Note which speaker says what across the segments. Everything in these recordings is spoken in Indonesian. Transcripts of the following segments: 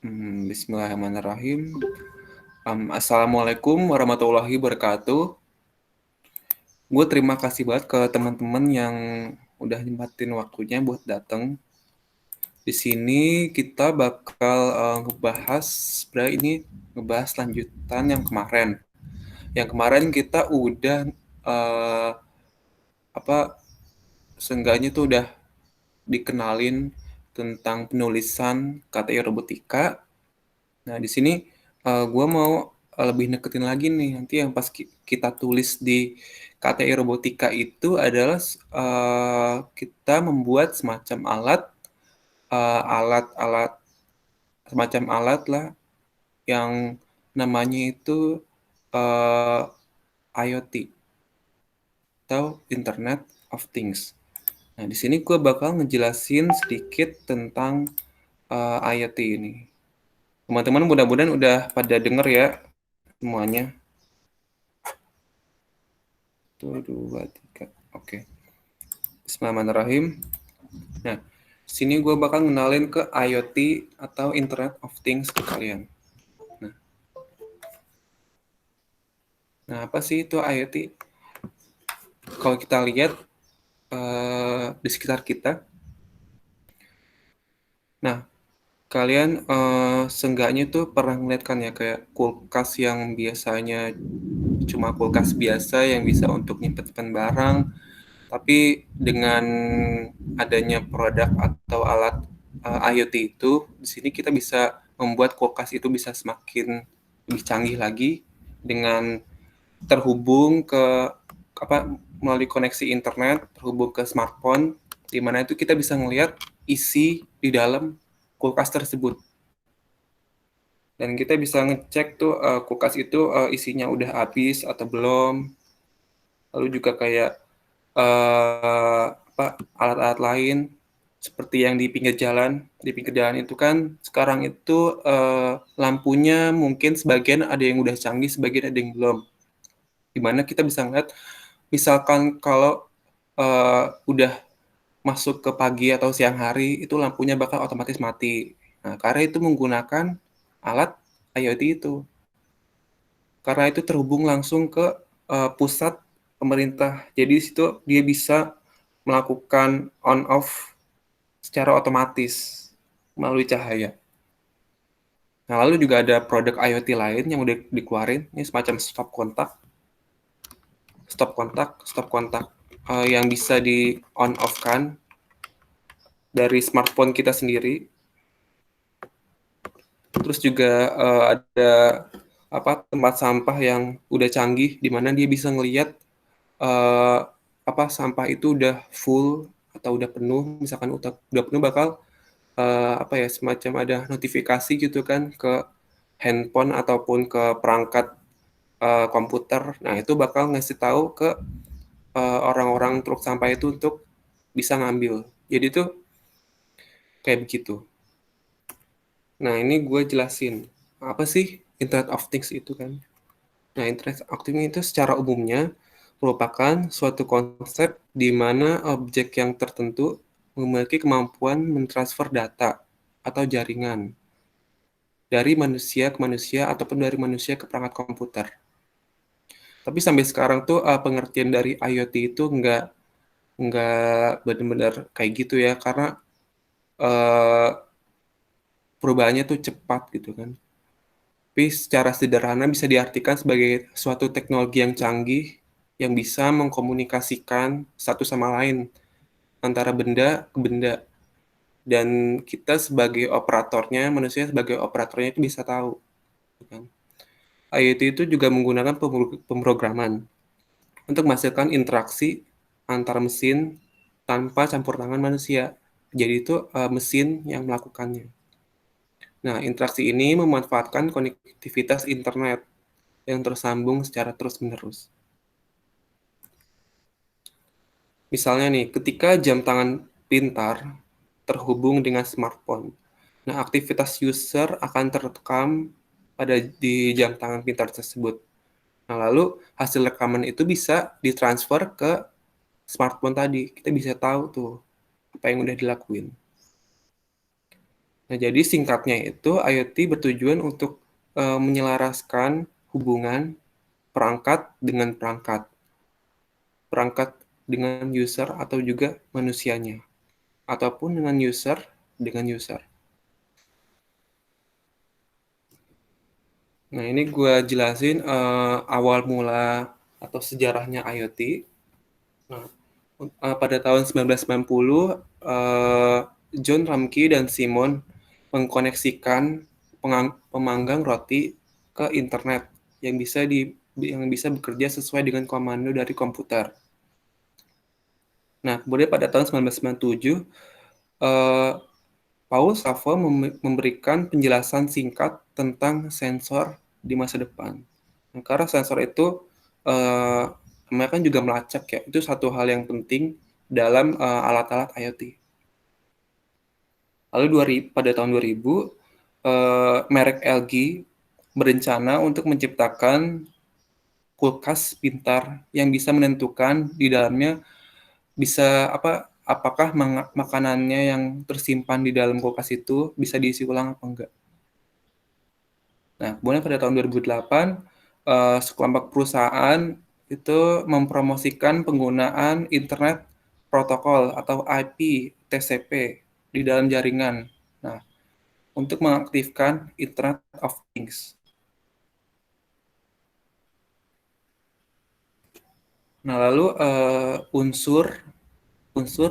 Speaker 1: Bismillahirrahmanirrahim. Assalamualaikum warahmatullahi wabarakatuh. Gue terima kasih banget ke teman-teman yang udah nyempetin waktunya buat datang. Di sini kita bakal ngebahas, sebenarnya ini ngebahas lanjutan yang kemarin. Yang kemarin kita udah uh, seenggaknya tuh udah dikenalin tentang penulisan KTI robotika. Nah, di sini gue mau lebih deketin lagi nih. Nanti yang pas kita tulis di KTI Robotika itu adalah kita membuat semacam alat-alat semacam alat lah yang namanya itu IoT atau Internet of Things. Nah, di sini gue bakal ngejelasin sedikit tentang IoT ini. Teman-teman mudah-mudahan udah pada denger ya semuanya. 1, 2, 3. Oke. Bismillahirrahmanirrahim. Nah, sini gue bakal ngenalin ke IoT atau Internet of Things ke kalian. Nah, apa sih itu IoT? Kalau kita lihat di sekitar kita, nah kalian seenggaknya tuh pernah ngeliat kan ya kayak kulkas yang biasanya cuma kulkas biasa yang bisa untuk nyimpen barang, tapi dengan adanya produk atau alat IoT itu, di sini kita bisa membuat kulkas itu bisa semakin lebih canggih lagi dengan terhubung ke melalui koneksi internet, terhubung ke smartphone, di mana itu kita bisa ngelihat isi di dalam kulkas tersebut. Dan kita bisa ngecek tuh kulkas itu isinya udah habis atau belum. Lalu juga kayak alat-alat lain seperti yang di pinggir jalan. Di pinggir jalan itu kan sekarang itu lampunya mungkin sebagian ada yang udah canggih, sebagian ada yang belum. Dimana kita bisa ngeliat, misalkan kalau udah masuk ke pagi atau siang hari, itu lampunya bakal otomatis mati. Nah, karena itu menggunakan alat IoT itu. Karena itu terhubung langsung ke pusat pemerintah. Jadi di situ dia bisa melakukan on off secara otomatis melalui cahaya. Nah, lalu juga ada produk IoT lain yang udah dikeluarin, ini semacam stop kontak yang bisa di on off kan dari smartphone kita sendiri. Terus juga ada tempat sampah yang udah canggih di mana dia bisa ngelihat sampah itu udah full atau udah penuh, misalkan udah penuh bakal semacam ada notifikasi gitu kan ke handphone ataupun ke perangkat komputer. Nah, itu bakal ngasih tahu ke orang-orang truk sampah itu untuk bisa ngambil. Jadi itu kayak begitu. Nah, ini gue jelasin apa sih Internet of Things itu kan. Nah, Internet of Things itu secara umumnya merupakan suatu konsep di mana objek yang tertentu memiliki kemampuan mentransfer data atau jaringan dari manusia ke manusia ataupun dari manusia ke perangkat komputer. Tapi sampai sekarang tuh pengertian dari IoT itu nggak benar-benar kayak gitu ya, karena perubahannya tuh cepat gitu kan. Tapi secara sederhana bisa diartikan sebagai suatu teknologi yang canggih yang bisa mengkomunikasikan satu sama lain antara benda ke benda. Dan kita sebagai operatornya, manusia sebagai operatornya itu bisa tahu. Kan? IoT itu juga menggunakan pemrograman untuk menghasilkan interaksi antar mesin tanpa campur tangan manusia. Jadi itu mesin yang melakukannya. Nah, interaksi ini memanfaatkan konektivitas internet yang tersambung secara terus-menerus. Misalnya nih, ketika jam tangan pintar terhubung dengan smartphone, nah aktivitas user akan terekam di jam tangan pintar tersebut. Nah, lalu hasil rekaman itu bisa ditransfer ke smartphone tadi. Kita bisa tahu tuh apa yang udah dilakuin. Nah, jadi singkatnya itu IoT bertujuan untuk menyelaraskan hubungan perangkat dengan perangkat, perangkat dengan user atau juga manusianya, ataupun dengan user dengan user. Nah, ini gue jelasin awal mula atau sejarahnya IoT. Nah, pada tahun 1990, John Ramke dan Simon mengkoneksikan pemanggang roti ke internet yang bisa bekerja sesuai dengan komando dari komputer. Nah, kemudian pada tahun 1997, eh, Paul Savo memberikan penjelasan singkat tentang sensor di masa depan. Nah, karena sensor itu eh, mereka kan juga melacak ya, itu satu hal yang penting dalam alat-alat IoT. Lalu pada tahun 2000, merek LG berencana untuk menciptakan kulkas pintar yang bisa menentukan di dalamnya apakah makanannya yang tersimpan di dalam kulkas itu bisa diisi ulang apa enggak. Nah, kemudian pada tahun 2008, sekelompok perusahaan itu mempromosikan penggunaan internet protokol atau IP TCP di dalam jaringan. Nah, untuk mengaktifkan Internet of Things. Nah, lalu unsur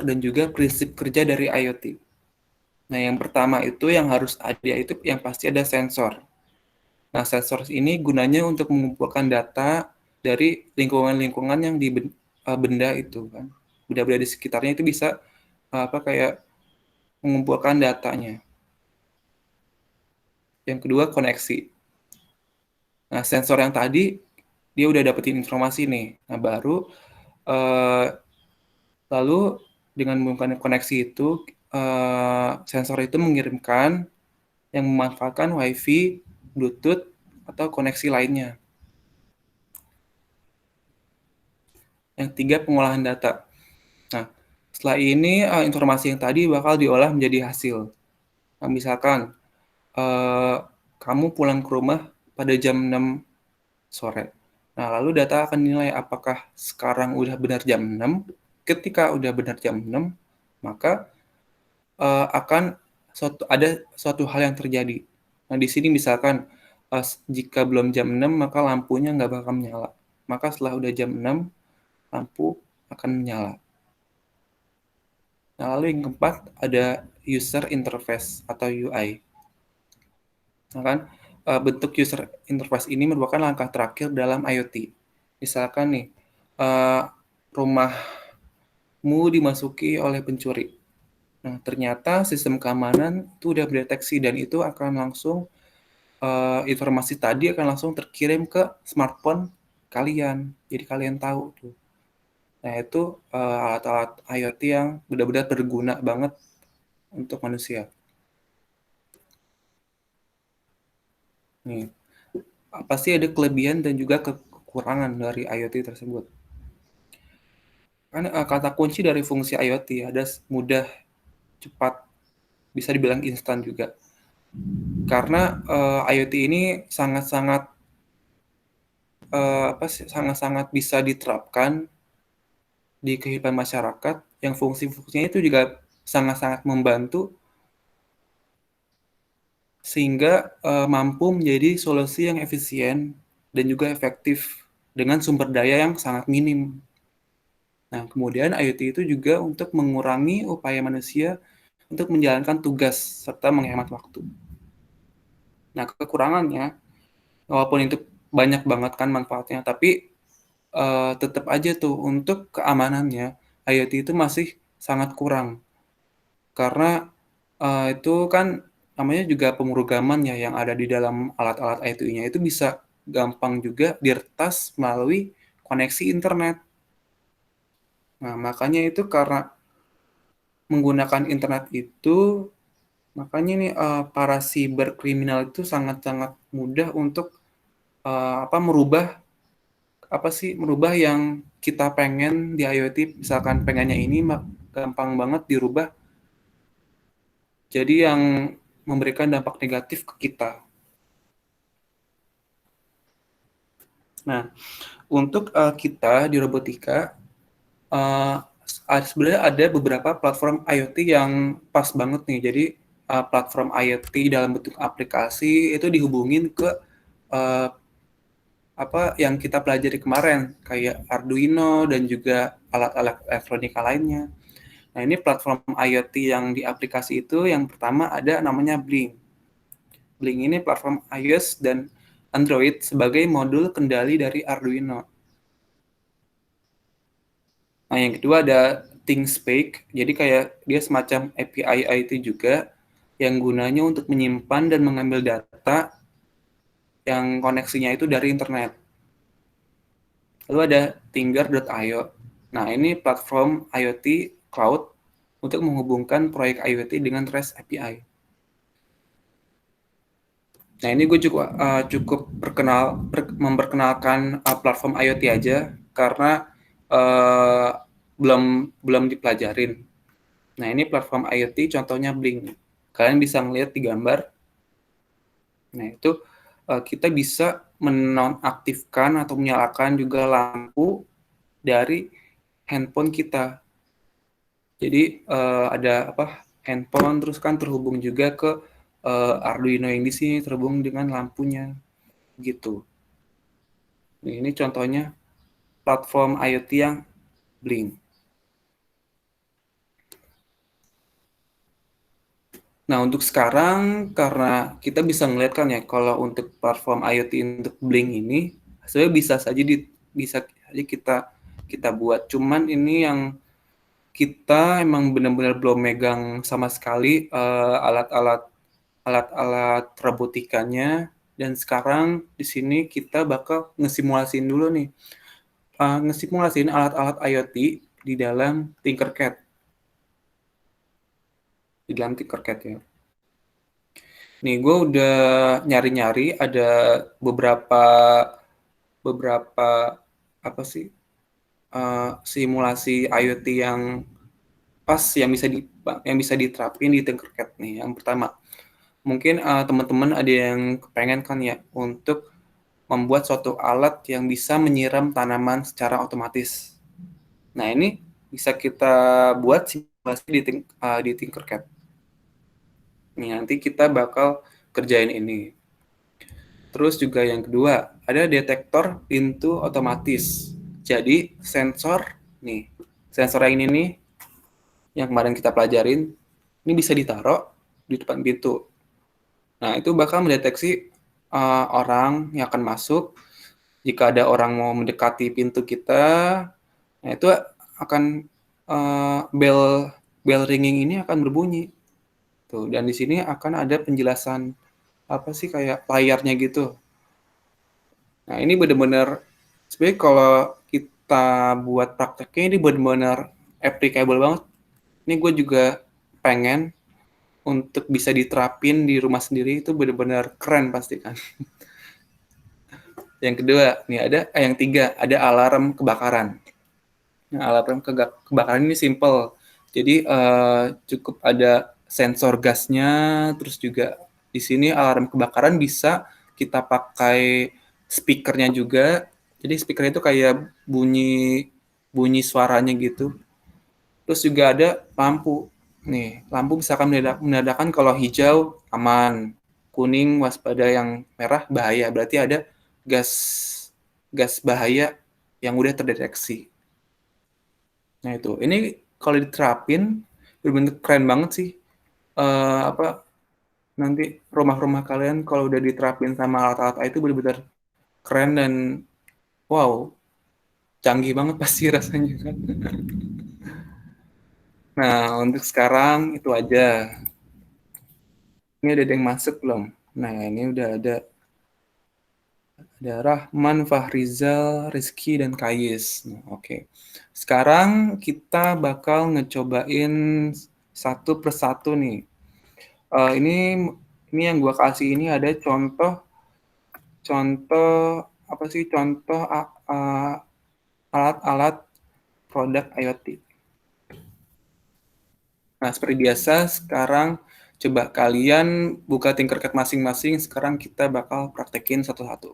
Speaker 1: dan juga prinsip kerja dari IoT. Nah, yang pertama itu yang harus ada itu yang pasti ada sensor. Nah, sensor ini gunanya untuk mengumpulkan data dari lingkungan-lingkungan yang di benda itu kan. Benda-benda di sekitarnya itu bisa kayak mengumpulkan datanya. Yang kedua koneksi. Nah, sensor yang tadi dia udah dapetin informasi nih. Nah, baru eh, lalu dengan menggunakan koneksi itu sensor itu mengirimkan yang memanfaatkan WiFi, Bluetooth atau koneksi lainnya. Yang tiga pengolahan data. Nah, setelah ini informasi yang tadi bakal diolah menjadi hasil. Nah, misalkan kamu pulang ke rumah pada jam 6 sore. Nah, lalu data akan dinilai apakah sekarang udah benar jam 6. Ketika udah benar jam 6, maka akan ada suatu hal yang terjadi. Nah, di sini misalkan jika belum jam 6, maka lampunya nggak bakal menyala. Maka setelah udah jam 6, lampu akan menyala. Nah, lalu yang keempat ada user interface atau UI. Nah, kan bentuk user interface ini merupakan langkah terakhir dalam IoT. Misalkan nih, rumahmu dimasuki oleh pencuri. Nah, ternyata sistem keamanan itu udah mendeteksi dan itu akan langsung informasi tadi akan langsung terkirim ke smartphone kalian. Jadi kalian tahu tuh. Nah, itu alat-alat IoT yang benar-benar berguna banget untuk manusia. Nih, pasti ada kelebihan dan juga kekurangan dari IoT tersebut. Kan kata kunci dari fungsi IoT ada mudah, cepat, bisa dibilang instan juga. Karena IoT ini sangat-sangat bisa diterapkan di kehidupan masyarakat yang fungsi-fungsinya itu juga sangat-sangat membantu sehingga mampu menjadi solusi yang efisien dan juga efektif dengan sumber daya yang sangat minim. Nah, kemudian IoT itu juga untuk mengurangi upaya manusia untuk menjalankan tugas serta menghemat waktu. Nah, kekurangannya, walaupun itu banyak banget kan manfaatnya, tapi tetap aja tuh untuk keamanannya, IoT itu masih sangat kurang. Karena itu kan namanya juga pemrograman ya yang ada di dalam alat-alat IoT-nya itu bisa gampang juga diretas melalui koneksi internet. Nah, makanya itu karena menggunakan internet itu, makanya nih para cyberkriminal itu sangat-sangat mudah untuk merubah yang kita pengen di IoT, misalkan pengennya ini gampang banget dirubah jadi yang memberikan dampak negatif ke kita. Nah, untuk kita di robotika, sebenarnya ada beberapa platform IoT yang pas banget nih. Jadi platform IoT dalam bentuk aplikasi itu dihubungin ke uh, apa yang kita pelajari kemarin, kayak Arduino dan juga alat-alat elektronika lainnya. Nah, ini platform IoT yang di aplikasi itu yang pertama ada namanya Blink. Blink ini platform iOS dan Android sebagai modul kendali dari Arduino. Nah, yang kedua ada ThingSpeak. Jadi kayak dia semacam API IT juga yang gunanya untuk menyimpan dan mengambil data yang koneksinya itu dari internet. Lalu ada Tinger.io. Nah, ini platform IoT cloud untuk menghubungkan proyek IoT dengan REST API. Nah, ini gue cukup memperkenalkan platform IoT aja karena uh, belum dipelajarin. Nah, ini platform IoT contohnya Blink. Kalian bisa melihat di gambar. Nah, itu kita bisa menonaktifkan atau menyalakan juga lampu dari handphone kita. Jadi ada handphone terus kan terhubung juga ke Arduino yang di sini terhubung dengan lampunya gitu. Nah, ini contohnya platform IoT yang Blink. Nah, untuk sekarang karena kita bisa ngeliat kan ya kalau untuk platform IoT untuk Blink ini sebenarnya bisa saja kita buat. Cuman ini yang kita emang benar-benar belum megang sama sekali alat-alat robotikanya, dan sekarang di sini kita bakal ngesimulasiin dulu nih, ngesimulasiin alat-alat IoT di dalam Tinkercad, ya. Nih, gue udah nyari-nyari ada beberapa beberapa apa sih simulasi IoT yang pas yang bisa diterapin di Tinkercad nih. Yang pertama, mungkin teman-teman ada yang kepengen kan ya untuk membuat suatu alat yang bisa menyiram tanaman secara otomatis. Nah, ini bisa kita buat simulasi di Tinkercad. Nih, nanti kita bakal kerjain ini. Terus juga yang kedua, ada detektor pintu otomatis. Jadi sensor yang ini nih, yang kemarin kita pelajarin, ini bisa ditaruh di depan pintu. Nah, itu bakal mendeteksi orang yang akan masuk. Jika ada orang mau mendekati pintu kita, nah itu akan bell ringing ini akan berbunyi. Tuh, dan di sini akan ada penjelasan apa sih kayak layarnya gitu. Nah, ini benar-benar sebenarnya kalau kita buat prakteknya ini benar-benar applicable banget. Ini gue juga pengen untuk bisa diterapin di rumah sendiri, itu benar-benar keren pasti kan. Yang kedua, yang tiga, ada alarm kebakaran. Nah, alarm kebakaran ini simple. Jadi cukup ada sensor gasnya, terus juga di sini alarm kebakaran bisa kita pakai speakernya juga. Jadi speakernya itu kayak bunyi suaranya gitu. Terus juga ada lampu. Nih, lampu misalkan menandakan kalau hijau aman, kuning waspada, yang merah bahaya. Berarti ada gas gas bahaya yang udah terdeteksi. Nah, itu. Ini kalau diterapin benar-benar keren banget sih. Apa nanti rumah-rumah kalian kalau udah diterapin sama alat-alat itu benar-benar keren dan wow, canggih banget pasti rasanya kan. Nah, untuk sekarang itu aja. Ini ada yang masuk belum? Nah, ini udah ada Rahman, Fahrizal, Rizky, dan Kayis. Nah, oke. Sekarang kita bakal ngecobain satu persatu nih. Ini yang gua kasih ini ada contoh apa sih? Contoh alat-alat produk IoT. Nah, seperti biasa sekarang Coba kalian buka Tinkercad masing-masing, sekarang kita bakal praktekin satu-satu.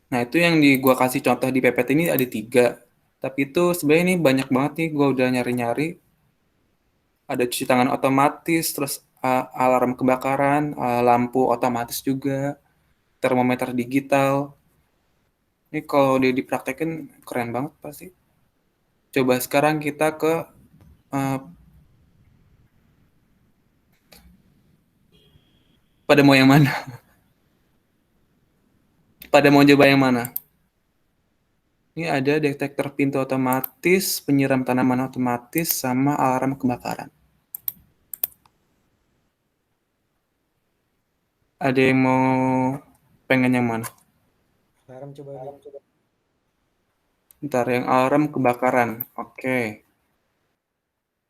Speaker 1: Nah, itu yang gua kasih contoh di PPT ini ada 3. Tapi itu sebenarnya ini banyak banget nih, gua udah nyari-nyari. Ada cuci tangan otomatis, terus alarm kebakaran, lampu otomatis juga, termometer digital. Ini kalau dia dipraktekin keren banget pasti. Coba sekarang kita ke pada mau yang mana? Pada mau coba yang mana? Ini ada detektor pintu otomatis, penyiram tanaman otomatis, sama alarm kebakaran. Ada yang mau pengen yang mana?
Speaker 2: Alarm coba, Bib.
Speaker 1: Ntar yang alarm kebakaran. Oke.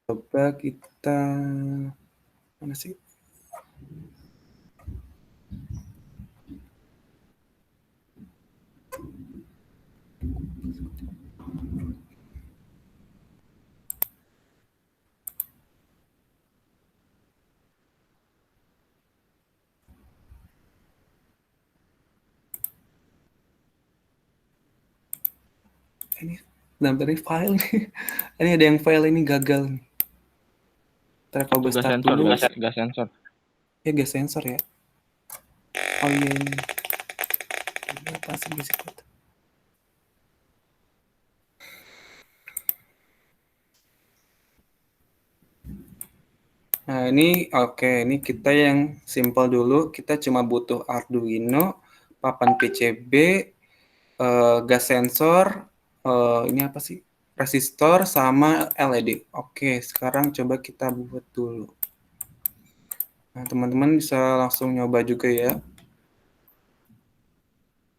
Speaker 1: Coba kita mana sih? Ini dari file nih. Ini ada yang file ini gagal nih. Ntar kalau gue
Speaker 3: Gas
Speaker 1: start
Speaker 3: sensor,
Speaker 1: dulu.
Speaker 3: gas sensor.
Speaker 1: Ya gas sensor ya. Oh iya ini. Apa sih gas itu? Nah ini oke, ini kita yang simple dulu. Kita cuma butuh Arduino, papan PCB, gas sensor, ini apa sih? Resistor sama LED. Oke, sekarang coba kita buat dulu. Nah, teman-teman bisa langsung nyoba juga ya.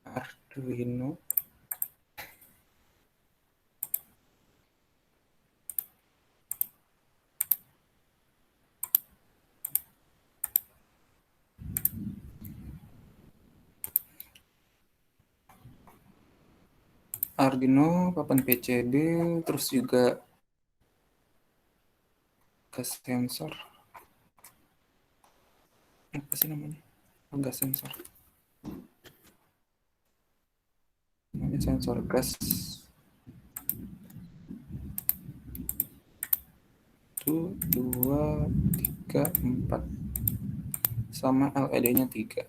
Speaker 1: Arduino. Arduino, papan PCB, terus juga gas sensor. Apa sih namanya? Oh, gas sensor. Namanya sensor gas. 1, 2, 3, 4. Sama LED-nya 3.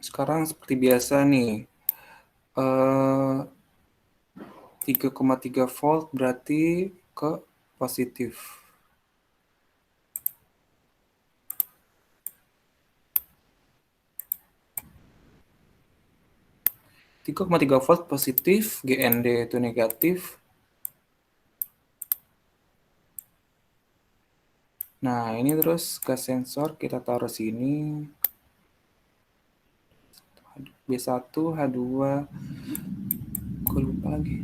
Speaker 1: Sekarang seperti biasa nih. 3,3 volt berarti ke positif. 3,3 volt positif, GND itu negatif. Nah, ini terus gas sensor kita taruh sini. B1, H2. Gue lupa lagi.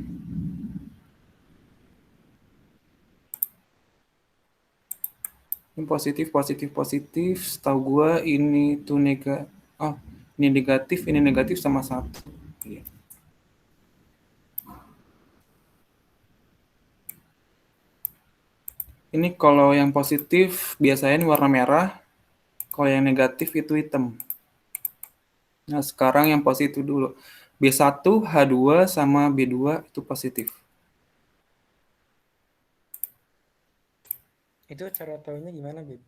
Speaker 1: Ini positif, positif, positif. Setahu gue ini tuh negatif. Oh, ini negatif sama 1. Iya. Ini kalau yang positif biasanya ini warna merah. Kalau yang negatif itu hitam. Nah, sekarang yang positif dulu. B1, H2, sama B2 itu positif.
Speaker 2: Itu cara tahunya gimana, Bib?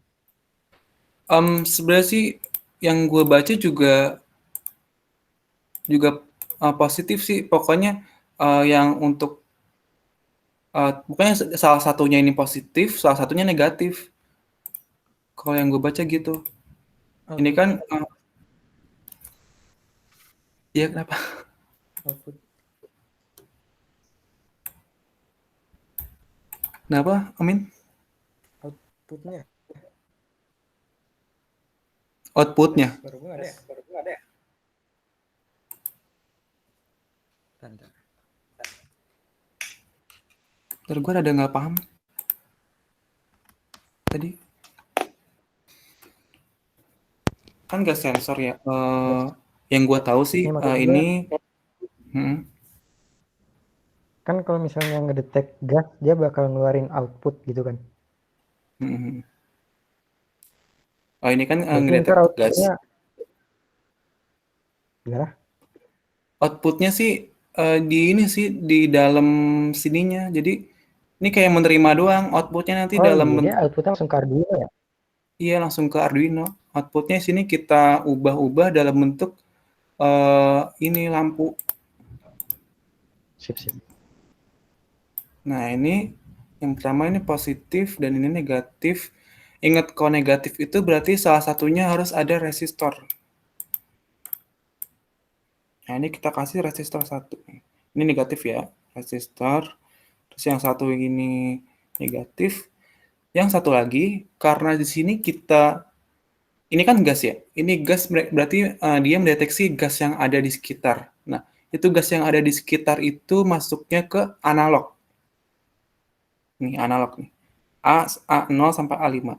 Speaker 1: Sebenarnya sih yang gue baca juga positif sih. Pokoknya yang untuk pokoknya salah satunya ini positif, salah satunya negatif. Kalau yang gue baca gitu. Ini kan iya kenapa?
Speaker 2: Output.
Speaker 1: Kenapa, Amin?
Speaker 2: Outputnya.
Speaker 1: Outputnya.
Speaker 2: Baru gue ada ya? Bentar.
Speaker 1: Ntar gue ada nggak paham. Tadi. kan gas sensor ya.
Speaker 2: Gas
Speaker 1: Yang gue tahu sih
Speaker 2: ini maksud gue,
Speaker 1: ini, hmm,
Speaker 2: kan kalau misalnya ngedetek gas, dia bakal ngeluarin output gitu kan.
Speaker 1: hmm, hmm. Oh ini kan
Speaker 2: Berarti
Speaker 1: ngedetek
Speaker 2: ntar
Speaker 1: gas.
Speaker 2: outputnya gimana?
Speaker 1: Outputnya sih di ini sih di dalam sininya. Jadi ini kayak menerima doang. Outputnya nanti
Speaker 2: Oh
Speaker 1: dalam
Speaker 2: iya, dia
Speaker 1: bentuk,
Speaker 2: outputnya langsung ke Arduino ya?
Speaker 1: iya langsung ke Arduino. Outputnya sini kita ubah-ubah dalam bentuk ini lampu.
Speaker 2: Sip, sip.
Speaker 1: Nah ini yang pertama ini positif dan ini negatif. Ingat kalau negatif itu berarti salah satunya harus ada resistor. Nah ini kita kasih resistor satu. Ini negatif ya, resistor. Terus yang satu ini negatif. Yang satu lagi, karena di sini kita, ini kan gas ya, ini gas berarti dia mendeteksi gas yang ada di sekitar. Nah, itu gas yang ada di sekitar itu masuknya ke analog. Nih, analog nih. A0 sampai A5.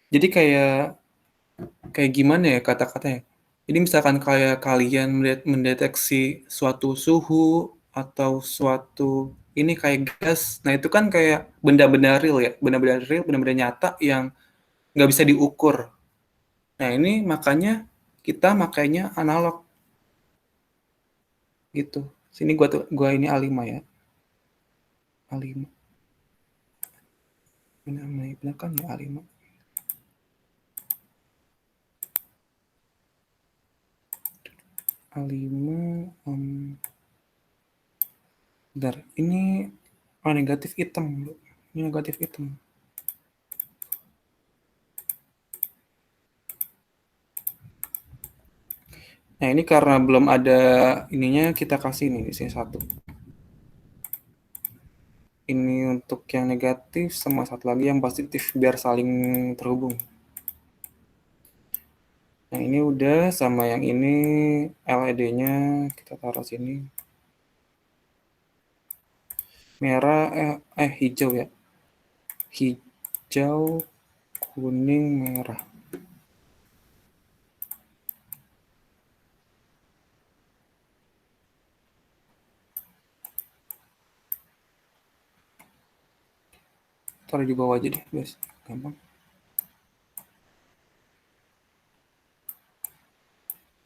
Speaker 1: Jadi kayak kayak gimana ya kata-katanya? Jadi misalkan kayak kalian mendeteksi suatu suhu atau suatu ini kayak gas, nah itu kan kayak benda-benda real ya, benda-benda real, benda-benda nyata yang nggak bisa diukur. Nah ini makanya kita makainya analog gitu. Sini gua ini A5 ya, A5. Ini namanya benar kan ya A5. A5 bentar, ini negatif hitam. Ini negatif hitam. Nah, ini karena belum ada ininya kita kasih nih di sini satu. Ini untuk yang negatif sama satu lagi yang positif biar saling terhubung. Yang ini udah sama yang ini LED-nya kita taruh sini. Merah hijau ya. Hijau, kuning, merah. Taruh di bawah aja deh, guys. Gampang.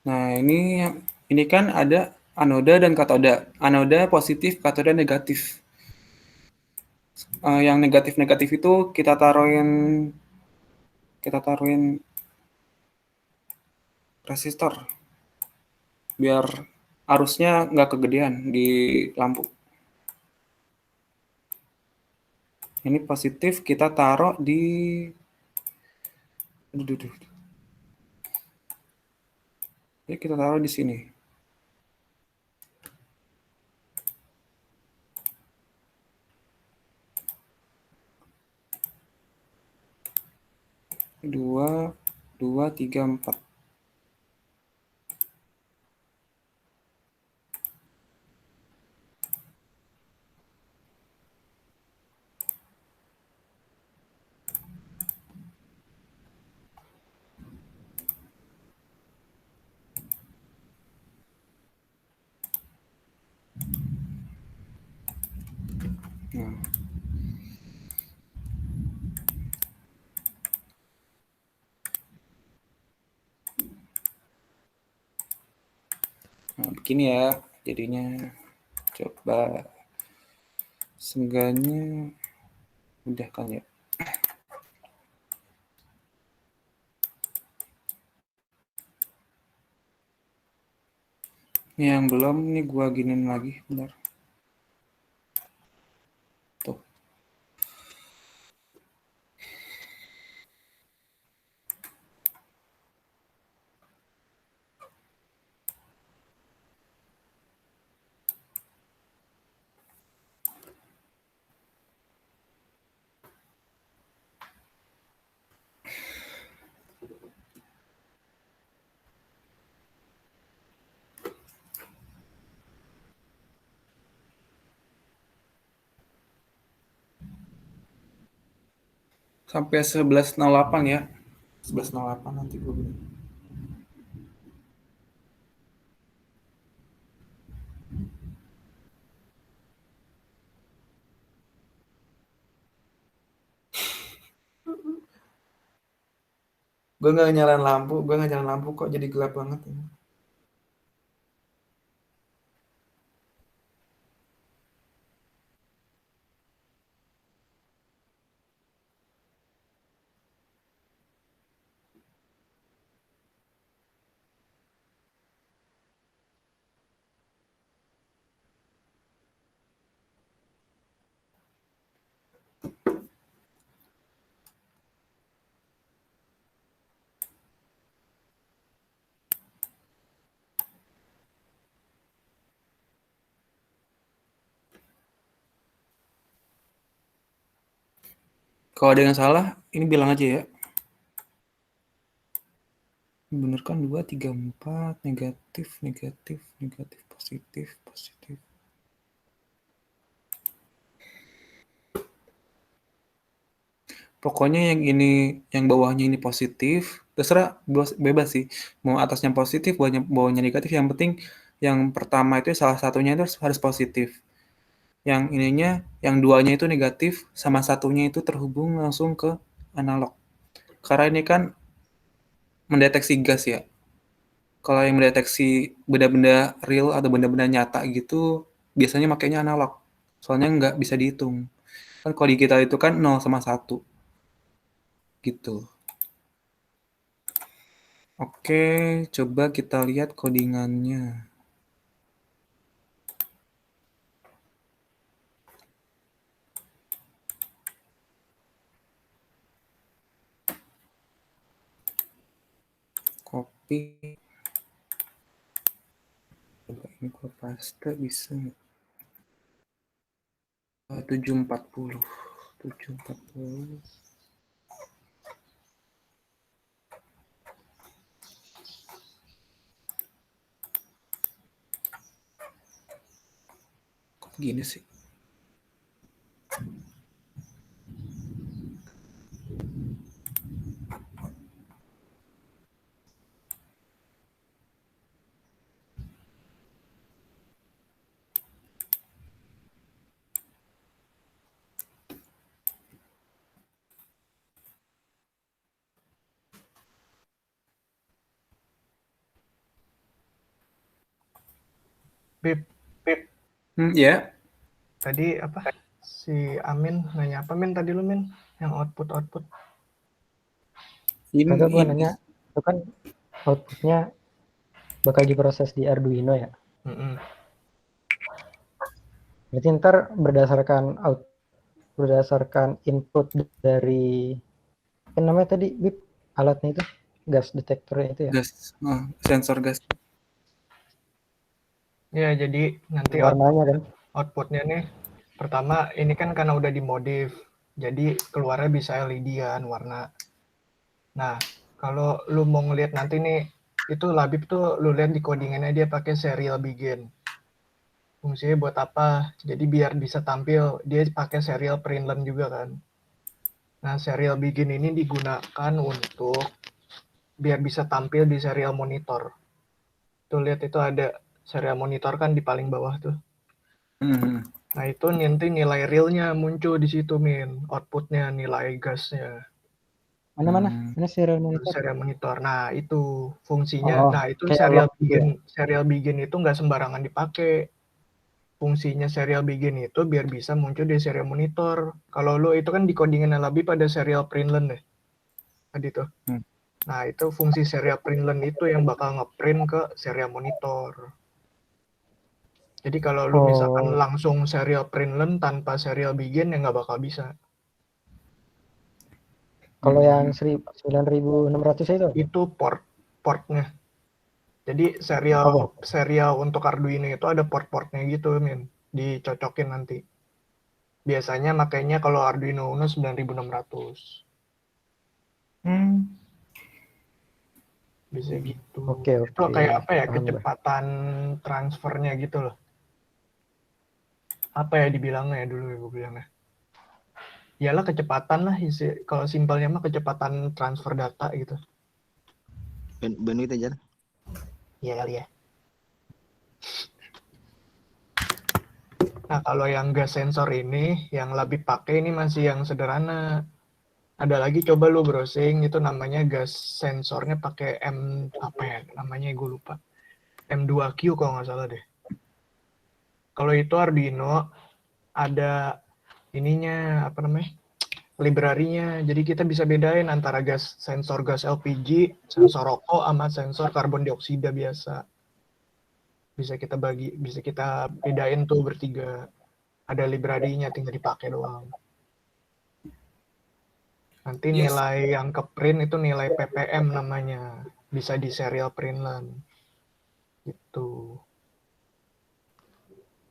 Speaker 1: Nah, ini kan ada anoda dan katoda. Anoda positif, katoda negatif. Yang negatif-negatif itu kita taruhin resistor biar arusnya nggak kegedean di lampu. Ini positif kita taruh di, ini kita taruh di sini. Dua, dua, tiga, empat. Nah, begini ya jadinya. Coba seenggaknya udah kan ya. Ini yang belum, nih gua giniin lagi, bentar. Tuh. Sampai 11.08 ya. 11.08 nanti gue bilang. Gue nggak nyalain lampu kok jadi gelap banget ini. Kalau ada yang salah, ini bilang aja ya. Bener kan 2, 3, 4, negatif, negatif, negatif, positif, positif. Pokoknya yang ini, yang bawahnya ini positif, terserah bebas sih. Mau atasnya positif, bawahnya negatif, yang penting yang pertama itu salah satunya itu harus positif. Yang ininya, yang duanya itu negatif, sama satunya itu terhubung langsung ke analog. Karena ini kan mendeteksi gas ya. Kalau yang mendeteksi benda-benda real atau benda-benda nyata gitu, biasanya makainya analog. Soalnya nggak bisa dihitung. Kan kalau digital itu kan 0 sama 1 gitu. Oke, coba kita lihat codingannya. Copy. Coba ini gue paste bisa nggak? 740. 740. Kok gini sih?
Speaker 3: Bib,
Speaker 1: Ya.
Speaker 3: tadi apa? Si Amin nanya apa, Min? Tadi lu, Min? Yang output.
Speaker 2: Kagak gua
Speaker 1: Ini
Speaker 2: nanya, itu kan outputnya bakal diproses di Arduino ya.
Speaker 3: Mm-mm.
Speaker 2: Berarti ntar berdasarkan input dari apa namanya tadi, Bip, alatnya itu, gas detektornya itu ya.
Speaker 1: gas, sensor gas.
Speaker 3: Ya, jadi nanti
Speaker 2: Warnanya kan.
Speaker 3: outputnya nih, pertama ini kan karena udah dimodif, jadi keluarnya bisa LED-an warna. Nah, kalau lu mau ngeliat nanti nih, itu Labib tuh lu lihat di codingannya dia pakai serial begin. Fungsinya buat apa? Jadi biar bisa tampil, dia pakai serial println juga kan. Nah, serial begin ini digunakan untuk biar bisa tampil di serial monitor. Tuh lihat itu ada serial monitor kan di paling bawah tuh.
Speaker 1: Hmm.
Speaker 3: Nah, itu nanti nilai realnya muncul di situ, Min. Outputnya, nilai gasnya.
Speaker 2: Mana-mana? Mana serial monitor?
Speaker 3: Serial monitor. Nah, itu fungsinya.
Speaker 2: Oh,
Speaker 3: Nah, itu
Speaker 2: kayak
Speaker 3: serial
Speaker 2: log gitu
Speaker 3: begin.
Speaker 2: ya.
Speaker 3: Serial begin itu nggak sembarangan dipakai. Fungsinya serial begin itu biar bisa muncul di serial monitor. Kalau lo itu kan di codingan lebih pada serial println deh. Tadi tuh.
Speaker 1: Hmm.
Speaker 3: Nah, itu fungsi serial println itu yang bakal ngeprint ke serial monitor. Jadi kalau lu misalkan
Speaker 2: Oh,
Speaker 3: langsung serial println tanpa serial begin ya nggak bakal bisa.
Speaker 2: kalau yang
Speaker 1: Hmm.
Speaker 2: 9600 itu apa?
Speaker 3: Itu portnya. Jadi serial
Speaker 2: Apa?
Speaker 3: serial untuk Arduino itu ada port-portnya gitu, Min. Dicocokin nanti. Biasanya makanya kalau Arduino Uno 9600.
Speaker 1: Hmm.
Speaker 3: Bisa gitu.
Speaker 2: Oke,
Speaker 3: Itu
Speaker 2: oke.
Speaker 3: kayak apa ya,
Speaker 2: Paham gue.
Speaker 3: kecepatan transfernya gitu loh. Apa ya dibilangnya ya dulu ya gue bilangnya. Iyalah kecepatan lah, kalau simpelnya mah kecepatan transfer data gitu.
Speaker 4: Bandwidth aja.
Speaker 3: Iya kali ya. Nah, kalau yang gas sensor ini, yang lebih pakai ini masih yang sederhana. Ada lagi coba lu browsing itu namanya gas sensornya pakai apa ya namanya gue lupa. M2Q kalau nggak salah deh. Kalau itu Arduino ada ininya apa namanya? Library-nya. Jadi kita bisa bedain antara sensor gas LPG, sensor rokok sama sensor karbon dioksida biasa. Bisa kita bedain tuh bertiga. Ada library-nya tinggal dipakai doang. Nanti
Speaker 1: Yes.
Speaker 3: nilai yang ke print itu nilai ppm namanya. Bisa di serial print lan. Gitu.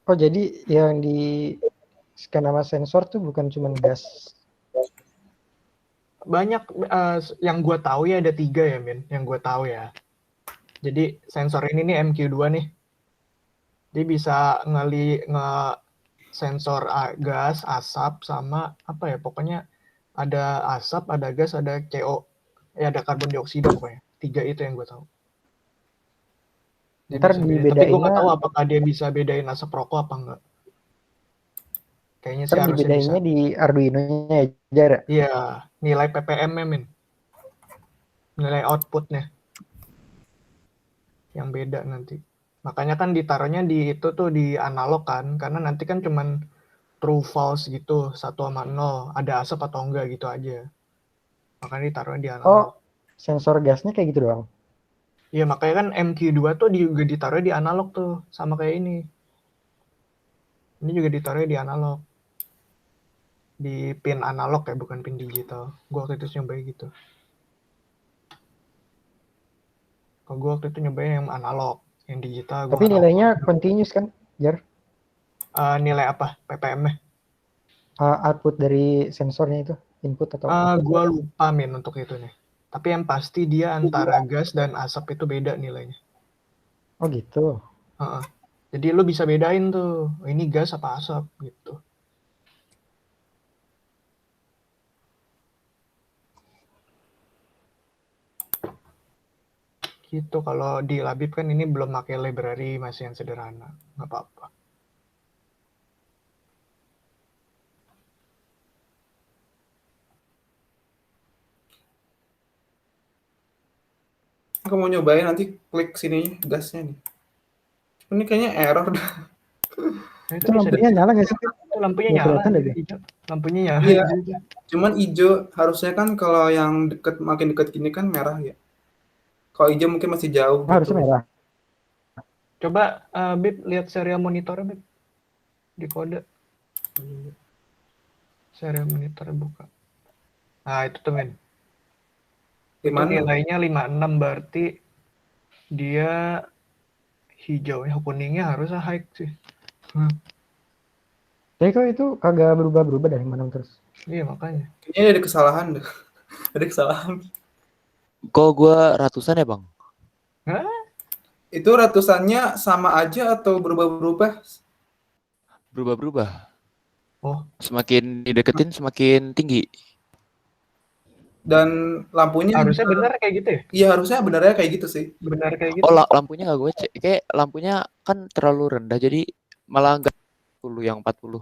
Speaker 2: Oh, jadi yang di scan sama sensor tuh bukan cuma gas.
Speaker 3: Banyak yang gue tahu ya ada 3 ya, Min. Yang gue tahu ya. Jadi sensor ini nih MQ2 nih. Dia bisa sensor gas, asap sama apa ya? Pokoknya ada asap, ada gas, ada CO. Ya ada karbon dioksida pokoknya. 3 itu yang gue tahu. Dia
Speaker 2: Ntar
Speaker 3: bisa bedain. Tapi gue
Speaker 2: dibedainnya,
Speaker 3: nggak tahu apakah dia bisa bedain asap rokok apa enggak. Kayaknya sih
Speaker 2: ntar
Speaker 3: harusnya bisa.
Speaker 2: dibedainnya di Arduino-nya ya, Jar.
Speaker 3: Iya, nilai ppm-nya, Min. Nilai outputnya. Yang beda nanti. Makanya kan ditaruhnya di itu tuh di analog kan. Karena nanti kan cuman true false gitu. 1 sama 0. Ada asap atau enggak gitu aja. Makanya ditaruhnya di analog.
Speaker 2: Oh, sensor gasnya kayak gitu doang.
Speaker 3: Iya, makanya kan MQ2 tuh juga ditaruh di analog tuh. Sama kayak ini. Ini juga ditaruh di analog. Di pin analog ya, bukan pin digital. Gue waktu itu nyobain gitu. Kalau gue waktu itu nyobain yang analog. Yang digital gue
Speaker 2: Tapi nilainya continuous kan, Jar?
Speaker 3: nilai apa? ppm-nya?
Speaker 2: Output dari sensornya itu, input atau output?
Speaker 3: Gue lupa, Min, untuk itu nih. Tapi yang pasti dia antara gas dan asap itu beda nilainya.
Speaker 2: Oh gitu.
Speaker 3: Jadi lu bisa bedain tuh, ini gas apa asap gitu. Gitu, kalau di Labib kan ini belum pakai library, masih yang sederhana. Nggak apa-apa.
Speaker 1: Aku mau nyobain nanti klik sini gasnya nih. Ini kayaknya error dah.
Speaker 3: Nah,
Speaker 2: Itu lampunya nyala nggak sih?
Speaker 3: Itu lampunya
Speaker 2: Nggak
Speaker 3: nyala.
Speaker 2: kelihatan deh.
Speaker 3: Hijau. Lampunya nyala.
Speaker 1: Iya. Cuman hijau. Harusnya kan kalau yang makin deket gini kan merah ya. Kalau hijau mungkin masih jauh gitu.
Speaker 2: Harusnya merah.
Speaker 3: Coba Bib lihat serial monitornya, Bib. Di kode. Serial monitornya buka. Nah, itu tuh, Min. Itu nilainya 56 berarti dia hijaunya, kuningnya harusnya high sih.
Speaker 2: Jadi kok itu kagak berubah-berubah dari mana terus?
Speaker 3: Iya, makanya.
Speaker 1: Kayaknya ada kesalahan deh. Ada kesalahan.
Speaker 5: Kok gua ratusan ya, Bang?
Speaker 3: Hah?
Speaker 1: Itu ratusannya sama aja atau berubah-berubah?
Speaker 5: Berubah-berubah.
Speaker 3: Oh.
Speaker 5: Semakin dideketin semakin tinggi.
Speaker 1: Dan lampunya
Speaker 3: harusnya benar kayak gitu ya?
Speaker 1: Iya, harusnya benernya kayak gitu sih.
Speaker 3: Benar kayak gitu.
Speaker 5: Oh, lampunya nggak gue cek. Kayak lampunya kan terlalu rendah jadi malah nggak 40 yang 40.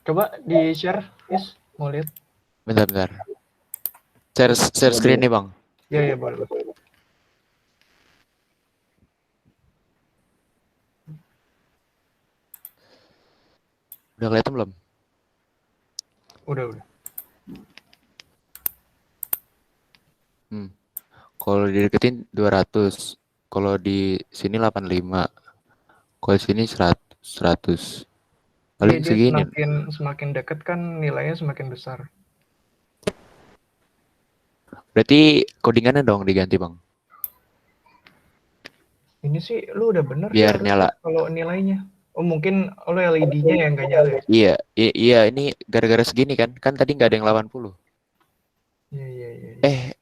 Speaker 3: Coba di-share, Is. Mau lihat?
Speaker 5: Bentar. Share screen nih, Bang.
Speaker 3: Iya, boleh.
Speaker 5: Udah kelihatan belum?
Speaker 3: Udah.
Speaker 5: Kalau dideketin 200. Kalau di sini 85. Kalau di sini 100. Paling segini.
Speaker 3: Semakin dekat kan nilainya semakin besar.
Speaker 5: Berarti codingannya dong diganti, Bang.
Speaker 3: Ini sih lu udah bener
Speaker 5: biar nyala.
Speaker 3: Kalau nilainya. Oh, mungkin lo LED-nya yang nggak nyala ya?
Speaker 5: Iya, ini gara-gara segini kan tadi nggak ada yang 80.
Speaker 3: Iya.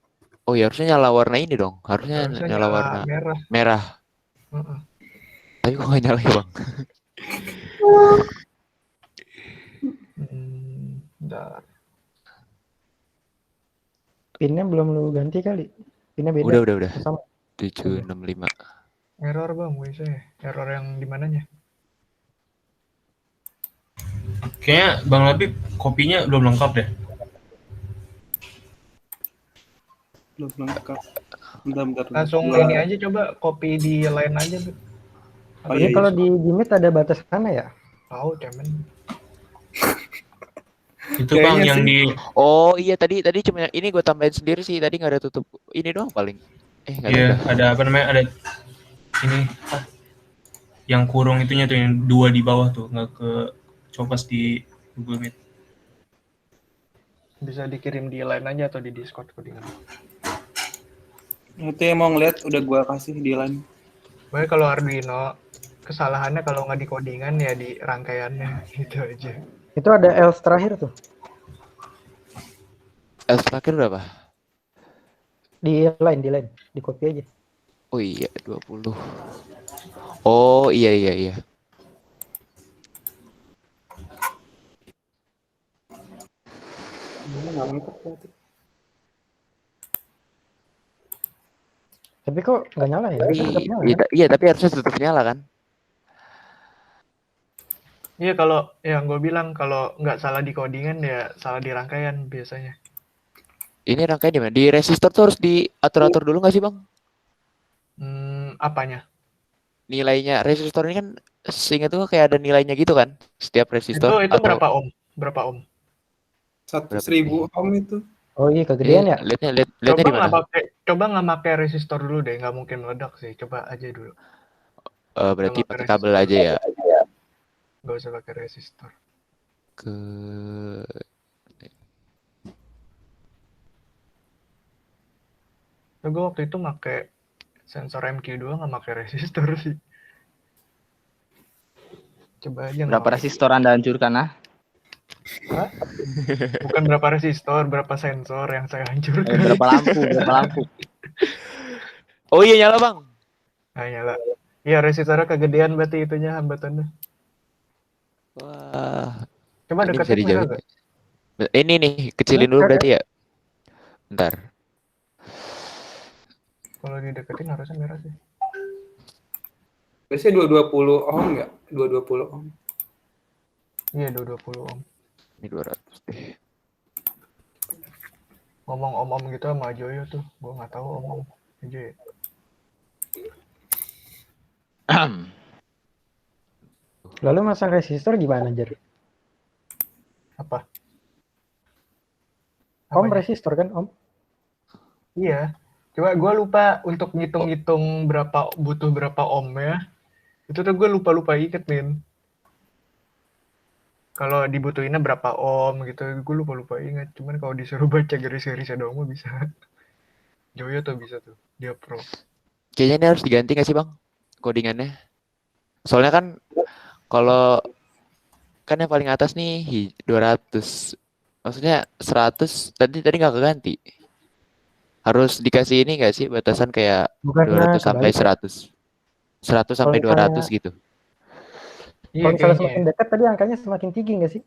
Speaker 5: Oh ya, harusnya nyala warna ini dong. Harusnya nyala warna merah. Tapi kok nggak nyala ya, Bang?
Speaker 3: Bentar.
Speaker 2: Pinnya belum lu ganti kali. Pinnya beda.
Speaker 5: Udah.
Speaker 2: Sama.
Speaker 5: 765.
Speaker 3: Error, Bang, biasanya. Error yang di mananya?
Speaker 6: Kayaknya Bang Labib kopinya belum lengkap deh.
Speaker 1: Belum lengkap. Bentar.
Speaker 3: Langsung
Speaker 1: Gua-
Speaker 3: ini aja, coba copy di line aja.
Speaker 1: Oh,
Speaker 2: Ini
Speaker 1: iya,
Speaker 2: kalau
Speaker 1: iya.
Speaker 2: di Meet ada batasannya ya?
Speaker 3: Tahu cemen.
Speaker 6: Itu Bang
Speaker 1: Kayaknya
Speaker 6: yang
Speaker 1: sih.
Speaker 6: di
Speaker 5: Oh iya tadi cuma ini gue tambahin sendiri sih, tadi nggak ada tutup ini doang paling. Nggak tahu
Speaker 6: iya
Speaker 5: dah.
Speaker 6: ada apa namanya, ada ini yang kurung itunya tuh, yang 2 di bawah tuh, nggak ke copas di Google Meet.
Speaker 3: Bisa dikirim di line aja atau di Discord codingan.
Speaker 1: Nanti yang mau ngeliat udah gua kasih di line.
Speaker 3: Baik, kalau Arduino kesalahannya kalau nggak di codingan ya di rangkaiannya gitu aja.
Speaker 2: Itu ada else terakhir tuh.
Speaker 5: Terakhir berapa?
Speaker 2: Di line. Di copy aja.
Speaker 5: Oh iya 20. Oh iya.
Speaker 1: Ini nggak lengkap berarti.
Speaker 2: Tapi kok nggak nyala ya? Harusnya tetap nyala kan?
Speaker 5: Iya tapi harusnya tetap nyala kan?
Speaker 3: Iya, kalau yang gue bilang kalau nggak salah di codingan ya salah di rangkaian biasanya.
Speaker 5: Ini rangkaian di mana? Di resistor tuh harus diatur-atur dulu nggak sih bang?
Speaker 3: Apanya?
Speaker 5: Nilainya resistor ini kan seingat tuh kayak ada nilainya gitu kan? Setiap resistor
Speaker 3: Itu
Speaker 5: atau
Speaker 3: berapa ohm? Berapa ohm?
Speaker 1: 1.000 ohm itu.
Speaker 2: Oh iya, kegedean ya?
Speaker 5: lihatnya
Speaker 3: Coba
Speaker 5: di mana?
Speaker 3: nggak pakai resistor dulu deh, nggak mungkin meledak sih. Coba aja dulu.
Speaker 5: Berarti
Speaker 3: Nggak
Speaker 5: pakai
Speaker 3: pakai
Speaker 5: kabel
Speaker 3: resistor.
Speaker 5: aja ya.
Speaker 3: Nggak usah pakai resistor.
Speaker 5: Ke
Speaker 3: Gue waktu itu pakai sensor MQ2 nggak pakai resistor sih. Coba aja.
Speaker 4: Berapa resistor Anda hancurkan, ah?
Speaker 3: Hah? Bukan berapa resistor, berapa sensor yang saya hancurkan.
Speaker 4: Berapa lampu?
Speaker 5: Oh iya nyala bang.
Speaker 3: Nah, nyala. Iya, resistornya kegedean berarti itunya hambatannya.
Speaker 5: Wah.
Speaker 3: Coba
Speaker 5: Ini bisa
Speaker 3: deketin merah
Speaker 5: dijauhin.
Speaker 3: nggak?
Speaker 5: Ini nih kecilin dulu berarti ya. Bentar.
Speaker 3: Kalau dideketin harusnya merah sih.
Speaker 1: Biasanya 220 ohm nggak? 220 ohm.
Speaker 3: Iya, 220 ohm.
Speaker 5: Ini 200 deh.
Speaker 3: Ngomong om-om gitu sama Joyo tuh. Gue nggak tahu om-om. Joyo.
Speaker 2: Lalu masang resistor gimana, Jar?
Speaker 3: Apa?
Speaker 2: Om
Speaker 3: Apanya?
Speaker 2: resistor kan, Om?
Speaker 3: Iya. Coba gue lupa untuk ngitung-ngitung butuh berapa ohm ya. Itu tuh gue lupa inget, Min. Kalau dibutuhinnya berapa ohm gitu, gue lupa inget. Cuman kalau disuruh baca garis-garisnya doang mah bisa. Joyo tuh bisa tuh. Dia pro.
Speaker 5: Kayaknya ini harus diganti nggak sih bang? Codingannya. Soalnya kan kalau kan yang paling atas nih 200. Maksudnya 100 tadi nggak keganti. Harus dikasih ini nggak sih batasan kayak
Speaker 2: Bukannya
Speaker 5: 200 sampai
Speaker 2: kebalik ya?
Speaker 5: 100. 100 sampai
Speaker 2: Kalau misalnya-
Speaker 5: 200 gitu.
Speaker 3: Iya,
Speaker 2: Kalau misalnya
Speaker 3: kayaknya.
Speaker 2: semakin dekat tadi angkanya semakin tinggi nggak sih?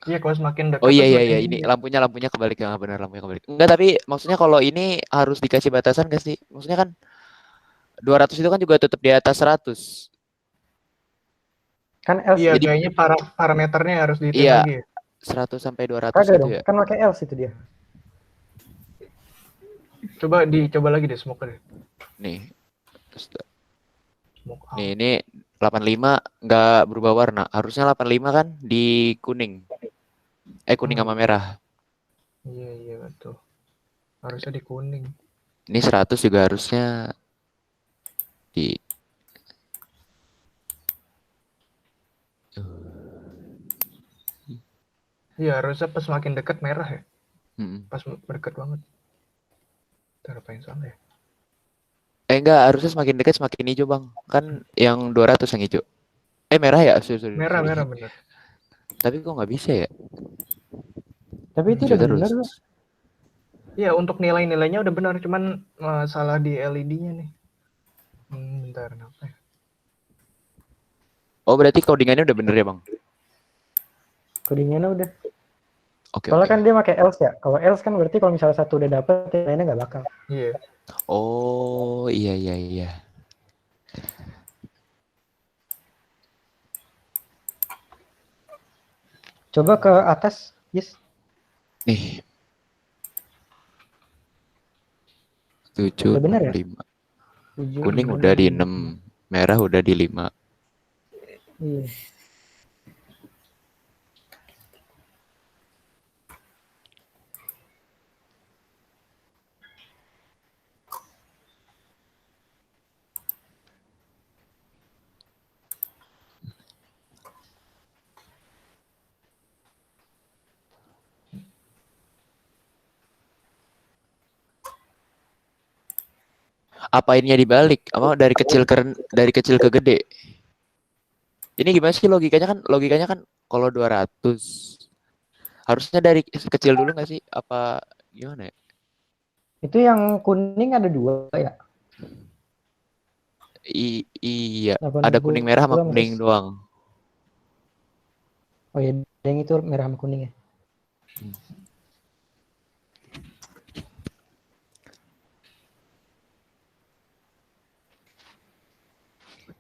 Speaker 3: Iya, kalau semakin dekat.
Speaker 5: Oh iya
Speaker 3: tuh
Speaker 5: iya
Speaker 3: semakin
Speaker 5: iya
Speaker 3: tinggi.
Speaker 5: ini lampunya kebalik ya benar lampunya kebalik. Enggak tapi maksudnya kalau ini harus dikasih batasan nggak sih? Maksudnya kan 200 itu kan juga tetap di atas 100.
Speaker 2: Kan else.
Speaker 3: Iya,
Speaker 5: Jadi-
Speaker 3: kayaknya parameternya harus dihitung
Speaker 5: Iya.
Speaker 3: lagi ya.
Speaker 5: 100 sampai 200
Speaker 2: Kagak
Speaker 5: gitu
Speaker 2: dong,
Speaker 5: ya.
Speaker 2: kan pakai else itu dia.
Speaker 3: Coba lagi deh, smoke deh.
Speaker 5: Nih. Terus,
Speaker 3: Smoke out.
Speaker 5: nih ini 85 nggak berubah warna. Harusnya 85 kan di kuning. Kuning sama merah.
Speaker 3: Iya, betul. Harusnya di kuning.
Speaker 5: Ini 100 juga harusnya di
Speaker 3: Iya, harusnya pas makin dekat merah ya.
Speaker 5: Mm-mm.
Speaker 3: Pas dekat banget. Ntar apa yang salah ya?
Speaker 5: Enggak, harusnya semakin dekat semakin hijau, Bang. Kan yang 200 yang hijau. Merah ya? Sorry.
Speaker 3: Merah bener.
Speaker 5: Tapi kok nggak bisa ya?
Speaker 2: Tapi itu
Speaker 5: Hijau
Speaker 2: udah
Speaker 5: terus.
Speaker 2: benar loh.
Speaker 3: Iya, untuk nilai-nilainya udah benar, cuman salah di LED-nya nih. Bentar, kenapa ya?
Speaker 5: Oh, berarti codingannya udah bener ya, Bang?
Speaker 2: Codingannya udah.
Speaker 5: Oke.
Speaker 2: Soalnya kan dia pakai else ya. Kalau else kan berarti kalau misalnya satu udah dapet, yang lainnya nggak bakal.
Speaker 3: Iya.
Speaker 5: Oh, iya.
Speaker 2: Coba ke atas, yes.
Speaker 5: Nih. 7,
Speaker 2: Udah bener
Speaker 5: 6,
Speaker 2: ya?
Speaker 5: 5.
Speaker 2: 7,
Speaker 5: Kuning
Speaker 2: 6,
Speaker 5: udah di
Speaker 2: 5.
Speaker 5: 6, merah udah di 5.
Speaker 2: Iya.
Speaker 5: Apainnya dibalik? Apa dari kecil ke gede? Ini gimana sih logikanya kan? Logikanya kan kalau 200 harusnya dari kecil dulu nggak sih? Apa gimana ya?
Speaker 2: Itu yang kuning ada 2 ya?
Speaker 5: Iya, ada kuning merah sama
Speaker 2: 82
Speaker 5: kuning doang.
Speaker 2: Oh iya, yang itu merah sama kuning ya.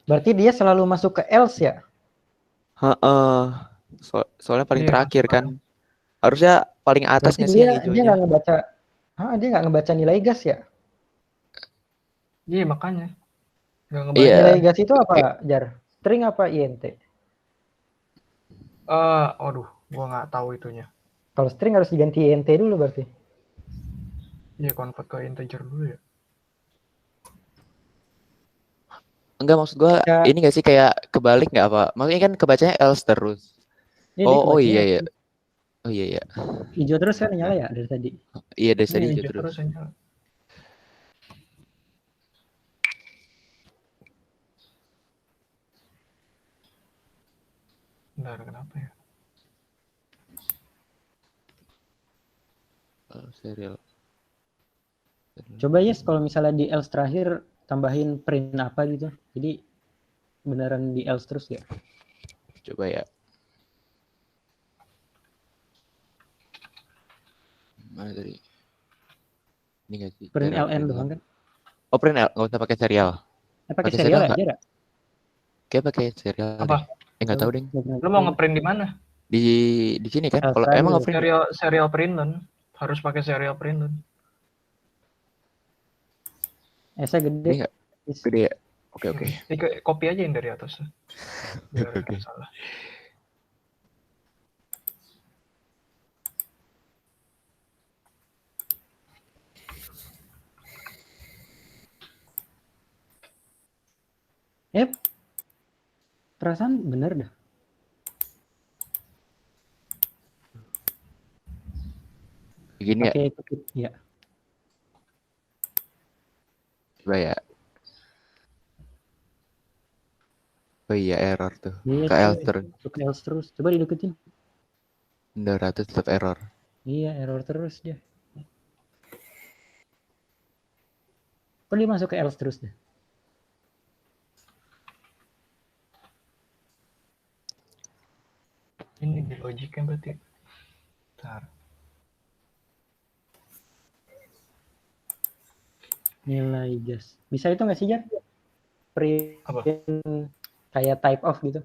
Speaker 2: Berarti dia selalu masuk ke else ya?
Speaker 5: Heeh. Soalnya paling
Speaker 3: Iya,
Speaker 5: terakhir
Speaker 3: masuk
Speaker 5: kan. Harusnya paling atas
Speaker 2: Berarti
Speaker 5: nggak sih
Speaker 2: dia
Speaker 5: yang
Speaker 2: dia
Speaker 5: hijaunya?
Speaker 2: nggak ngebaca, dia nggak ngebaca nilai gas ya?
Speaker 3: Iya, makanya. Nggak
Speaker 5: Iya.
Speaker 3: ngebaca.
Speaker 2: Nilai gas itu apa,
Speaker 5: Oke.
Speaker 2: Jar? String apa int?
Speaker 3: Aduh, gua nggak tahu itunya.
Speaker 2: Kalau string harus diganti int dulu berarti.
Speaker 3: Iya, convert ke integer dulu ya.
Speaker 5: Enggak, maksud gua
Speaker 2: Ya,
Speaker 5: ini nggak sih kayak kebalik nggak apa? Maksudnya kan kebacanya else terus.
Speaker 2: ini dia
Speaker 5: Oh
Speaker 2: kebacanya
Speaker 5: iya
Speaker 2: else.
Speaker 5: iya. Oh iya iya.
Speaker 2: Hijau terus kan nyala ya dari tadi.
Speaker 5: Iya dari tadi
Speaker 3: Iya,
Speaker 5: hijau
Speaker 3: hijau
Speaker 5: terus.
Speaker 3: terus aja. Bentar, kenapa ya?
Speaker 5: Oh, serial.
Speaker 2: Coba yes, kalau misalnya di else terakhir tambahin print apa gitu. Jadi beneran di else terus ya.
Speaker 5: Coba ya. Mana tadi? Ini nggak sih?
Speaker 2: Print
Speaker 5: Cara
Speaker 2: ln
Speaker 5: print
Speaker 2: doang
Speaker 5: log.
Speaker 2: kan.
Speaker 5: Oh print L, nggak usah pakai serial.
Speaker 2: Pakai
Speaker 5: Pakai
Speaker 2: serial
Speaker 5: serial
Speaker 2: ya,
Speaker 5: nggak?
Speaker 2: Jar?
Speaker 5: Kayak pakai serial
Speaker 3: Apa?
Speaker 5: deh. Nggak tahu deh.
Speaker 3: Lu mau ngeprint di mana?
Speaker 5: Di sini kan.
Speaker 2: Else
Speaker 5: Kalau
Speaker 2: terakhir
Speaker 5: emang
Speaker 2: ya.
Speaker 5: ngeprint
Speaker 3: Serial printen. Harus pakai serial printen.
Speaker 2: S-nya gede.
Speaker 5: ini nggak gede ya? Oke oke.
Speaker 3: Copy aja yang dari atas. Biar
Speaker 5: Oke, oke.
Speaker 3: nggak salah.
Speaker 2: Perasaan bener dah.
Speaker 5: Begini ya.
Speaker 2: Pakai kutip ya.
Speaker 5: Coba ya. Oh iya error tuh.
Speaker 2: Iya,
Speaker 5: Ke L terus.
Speaker 2: ke else terus. Coba dideketin.
Speaker 5: 200 tetap error.
Speaker 2: Iya, error terus dia. Kok dia masuk ke else terus deh?
Speaker 3: Ini di logiknya berarti. Bentar.
Speaker 2: Nilai gas. Bisa itu nggak sih, Jar? Print
Speaker 3: Apa?
Speaker 2: kayak type of gitu.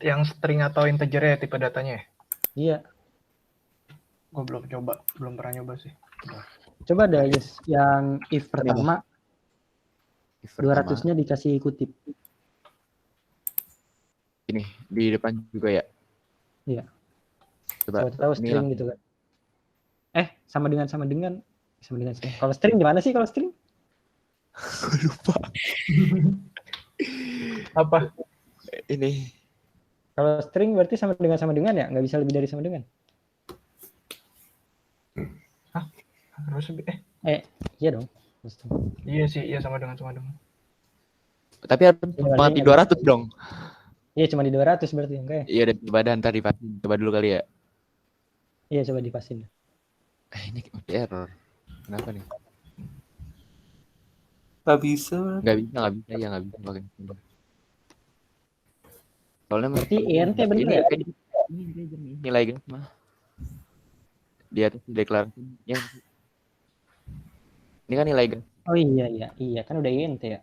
Speaker 3: Yang string atau integer ya tipe datanya ya?
Speaker 2: Iya.
Speaker 3: Gue belum coba, belum pernah nyoba sih.
Speaker 2: Coba ada yes, yang if pertama
Speaker 5: If pertama
Speaker 2: 200-nya dikasih kutip.
Speaker 5: ini di depan juga ya.
Speaker 2: Iya.
Speaker 5: Coba
Speaker 2: Coba tahu
Speaker 5: ini
Speaker 2: string gitu kan. Sama dengan string. Kalau string gimana sih kalau string?
Speaker 5: lupa.
Speaker 3: Apa?
Speaker 5: Ini
Speaker 2: Kalau string berarti sama dengan ya? Nggak bisa lebih dari sama dengan.
Speaker 3: Harus
Speaker 2: Iya dong.
Speaker 3: iya sih, iya sama dengan.
Speaker 5: tapi harus cuma di 200 dong.
Speaker 2: Iya, cuma di 200 berarti. Oke.
Speaker 5: Iya dan coba ntar dipasin. Coba dulu kali ya.
Speaker 2: Iya, coba dipasin.
Speaker 5: Ini error. Kenapa nih?
Speaker 1: Nggak bisa.
Speaker 5: Nggak bisa ya nggak bisa pakai ini. Soalnya
Speaker 2: Berarti int bener ya?
Speaker 5: Ini nilai gas mah di atas deklarasi ya. Ini kan nilai gas.
Speaker 2: Oh iya kan udah int ya.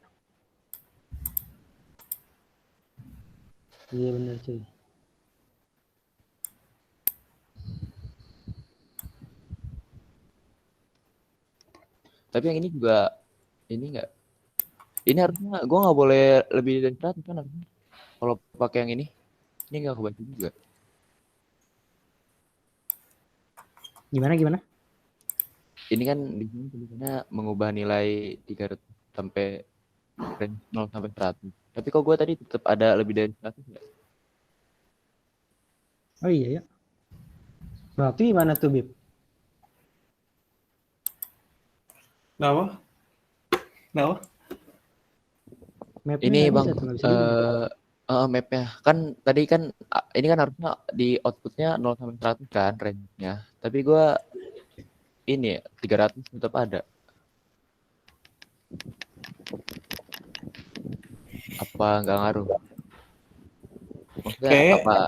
Speaker 2: Iya bener cuy.
Speaker 5: Tapi yang ini juga ini enggak. Ini harusnya gua nggak boleh lebih dari 100 kan harusnya. Kalau pakai yang ini nggak kebantu juga.
Speaker 2: Gimana?
Speaker 5: Ini kan di sini tulisannya mengubah nilai 300 sampai range 0 sampai 100. Tapi kok gua tadi tetap ada lebih dari 100 enggak?
Speaker 2: Oh iya ya. Berarti gimana tuh, Bib?
Speaker 1: Kenapa?
Speaker 2: Mapnya
Speaker 5: Ini
Speaker 2: nggak
Speaker 5: Bang,
Speaker 2: bisa tuh, nggak bisa juga.
Speaker 5: mapnya kan tadi kan ini kan harusnya di outputnya 0 sampai 100 kan range-nya. Tapi gua ini 300 tetap ada. Apa nggak ngaruh? Maksudnya
Speaker 1: Kayak
Speaker 5: apa?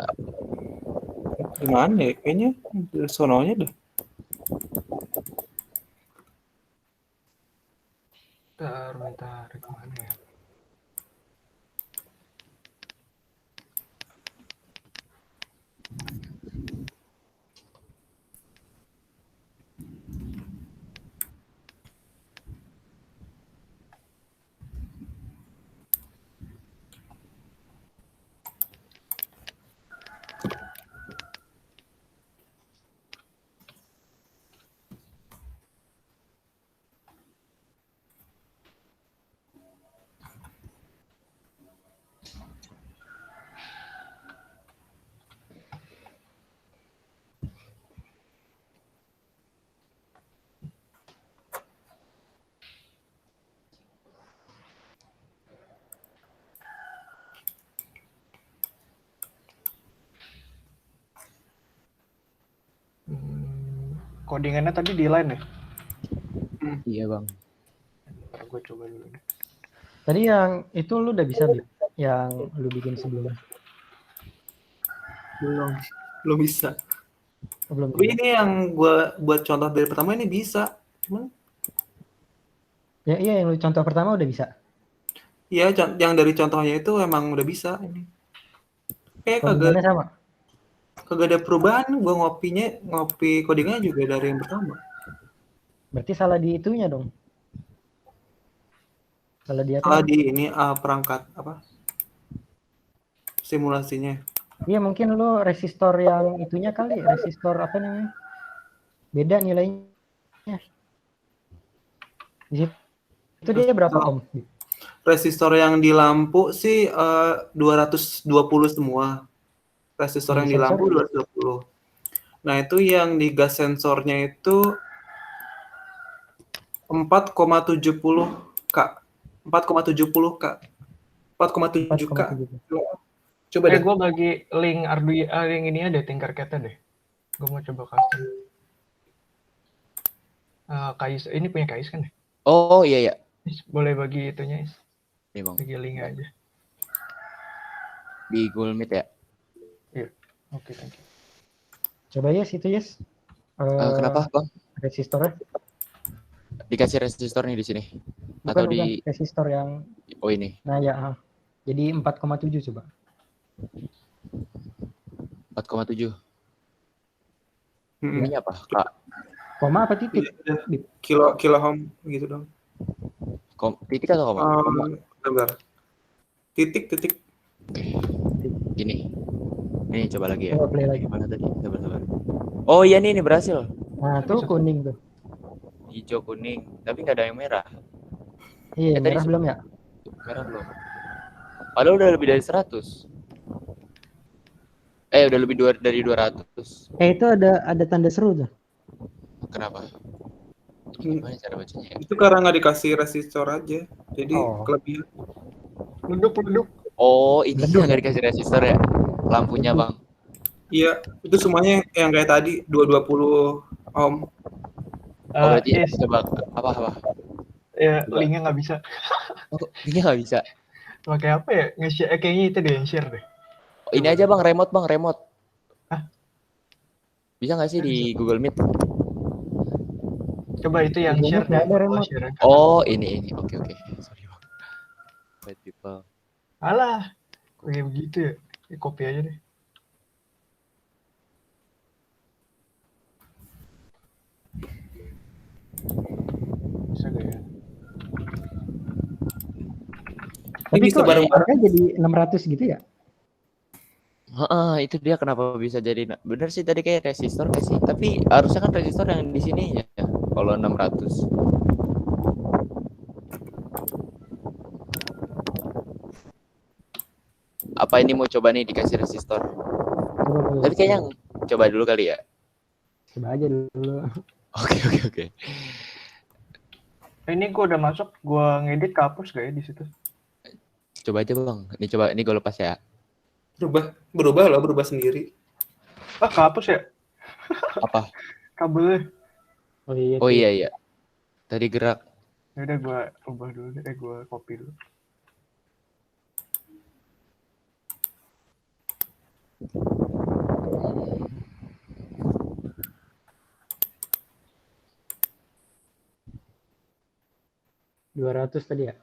Speaker 1: gimana ya? Kayaknya sononya deh.
Speaker 3: Bentar, kemana ya? Codingannya tadi di line ya?
Speaker 5: Iya Bang.
Speaker 3: Ntar gue coba dulu deh.
Speaker 2: Tadi yang itu lu udah bisa, Bib? Yang lu bikin sebelumnya?
Speaker 1: Belum bisa.
Speaker 2: Oh, belum
Speaker 1: Tapi
Speaker 2: bisa.
Speaker 1: ini yang gua buat contoh dari pertama ini bisa. Cuman
Speaker 2: Ya, iya yang lu contoh pertama udah bisa.
Speaker 1: iya yang dari contohnya itu emang udah bisa ini. Kayak
Speaker 2: Codingannya sama.
Speaker 1: kagak ada perubahan. Gua ngopi codingnya juga dari yang pertama.
Speaker 2: Berarti salah di itunya dong. Salah di apa?
Speaker 1: Salah di ini perangkat apa? Simulasinya.
Speaker 2: Iya mungkin lu resistor yang itunya kali, resistor apa namanya? Beda nilainya. Di situ dia berapa ohm?
Speaker 1: Resistor yang di lampu sih 220 semua. Resistor yang
Speaker 2: Di
Speaker 1: di
Speaker 2: sensor
Speaker 1: lampu 220. Nah, itu yang di gas sensornya itu 4,70 K. 4,70 K. 4,7 K.
Speaker 2: 4,7.
Speaker 1: Coba deh.
Speaker 3: Gue bagi link Arduino yang ini ada Tinkercad deh. Gue mau coba custom. Kais, ini punya Kais kan?
Speaker 5: Oh iya ya.
Speaker 3: Boleh bagi itunya,
Speaker 5: Nih Bang.
Speaker 3: bagi link aja.
Speaker 5: Di Google Meet ya.
Speaker 3: Iya. Oke, thank you.
Speaker 2: Coba yes itu yes.
Speaker 5: Kenapa Bang?
Speaker 2: Resistornya?
Speaker 5: Dikasih resistor nih di sini.
Speaker 2: Bukan,
Speaker 5: Atau
Speaker 2: bukan.
Speaker 5: di
Speaker 2: Resistor yang
Speaker 5: oh ini.
Speaker 2: nah ya. Jadi 4,7 coba.
Speaker 5: 4,7.
Speaker 1: Mm-mm.
Speaker 5: Ini apa? Kak.
Speaker 2: Koma apa titik?
Speaker 1: Kilo ohm gitu dong.
Speaker 5: Titik atau koma?
Speaker 1: Bentar. Titik.
Speaker 5: Oke. Gini. Ini coba lagi ya.
Speaker 2: Coba play lagi.
Speaker 5: Mana tadi? Sabar. Oh iya nih, ini berhasil.
Speaker 2: Nah, tuh kuning tuh.
Speaker 5: Hijau kuning, tapi nggak ada yang merah.
Speaker 2: Iya,
Speaker 5: tadi
Speaker 2: merah belum ya?
Speaker 5: Merah belum. Padahal udah lebih dari 100. Udah lebih dari 200.
Speaker 2: Itu ada tanda seru tuh.
Speaker 5: Kenapa? Gimana cara bacanya ya?
Speaker 1: Itu karena nggak dikasih resistor aja. Jadi kelebihan.
Speaker 3: Penduduk.
Speaker 5: Oh, ini nggak dikasih resistor ya? Lampunya Bang.
Speaker 1: Iya, itu semuanya yang kayak tadi 220 ohm.
Speaker 5: Oh, berarti coba apa?
Speaker 3: Ya, linknya nggak bisa.
Speaker 5: Oh, ini nggak bisa.
Speaker 3: Pakai apa ya? Nge-share, kayaknya itu deh yang share deh.
Speaker 5: Oh, ini aja Bang, remote.
Speaker 3: Hah?
Speaker 5: Bisa nggak sih di Google Meet?
Speaker 3: Coba itu yang share deh.
Speaker 2: Ada remote.
Speaker 5: Oh, ini. Oke. Sorry Bang. Bad people.
Speaker 3: Alah, kayak begitu ya. Copy aja deh. bisa gak ya?
Speaker 1: Ini
Speaker 2: Tapi
Speaker 1: bisa
Speaker 2: kok
Speaker 1: bareng-bareng.
Speaker 2: harga jadi 600 gitu ya?
Speaker 5: Heeh, itu dia kenapa bisa jadi bener sih tadi kayak resistor nggak sih? Tapi harusnya kan resistor yang di sini ya. Kalau 600. Apa ini mau coba nih dikasih resistor?
Speaker 2: Coba boleh.
Speaker 5: Tapi kayaknya coba dulu kali ya.
Speaker 2: Coba aja dulu.
Speaker 5: Oke.
Speaker 3: Ini gue udah masuk, gue ngedit kehapus gak ya di situ?
Speaker 5: Coba aja bang. Ini coba, ini gue lepas ya.
Speaker 1: Berubah sendiri.
Speaker 3: Ah, kehapus ya
Speaker 5: Apa?
Speaker 3: kabelnya.
Speaker 2: Oh iya.
Speaker 5: Oh
Speaker 2: tuh.
Speaker 5: iya. Tadi gerak.
Speaker 3: Ya udah gue ubah dulu deh, gue copy dulu.
Speaker 2: $200 tadi ya?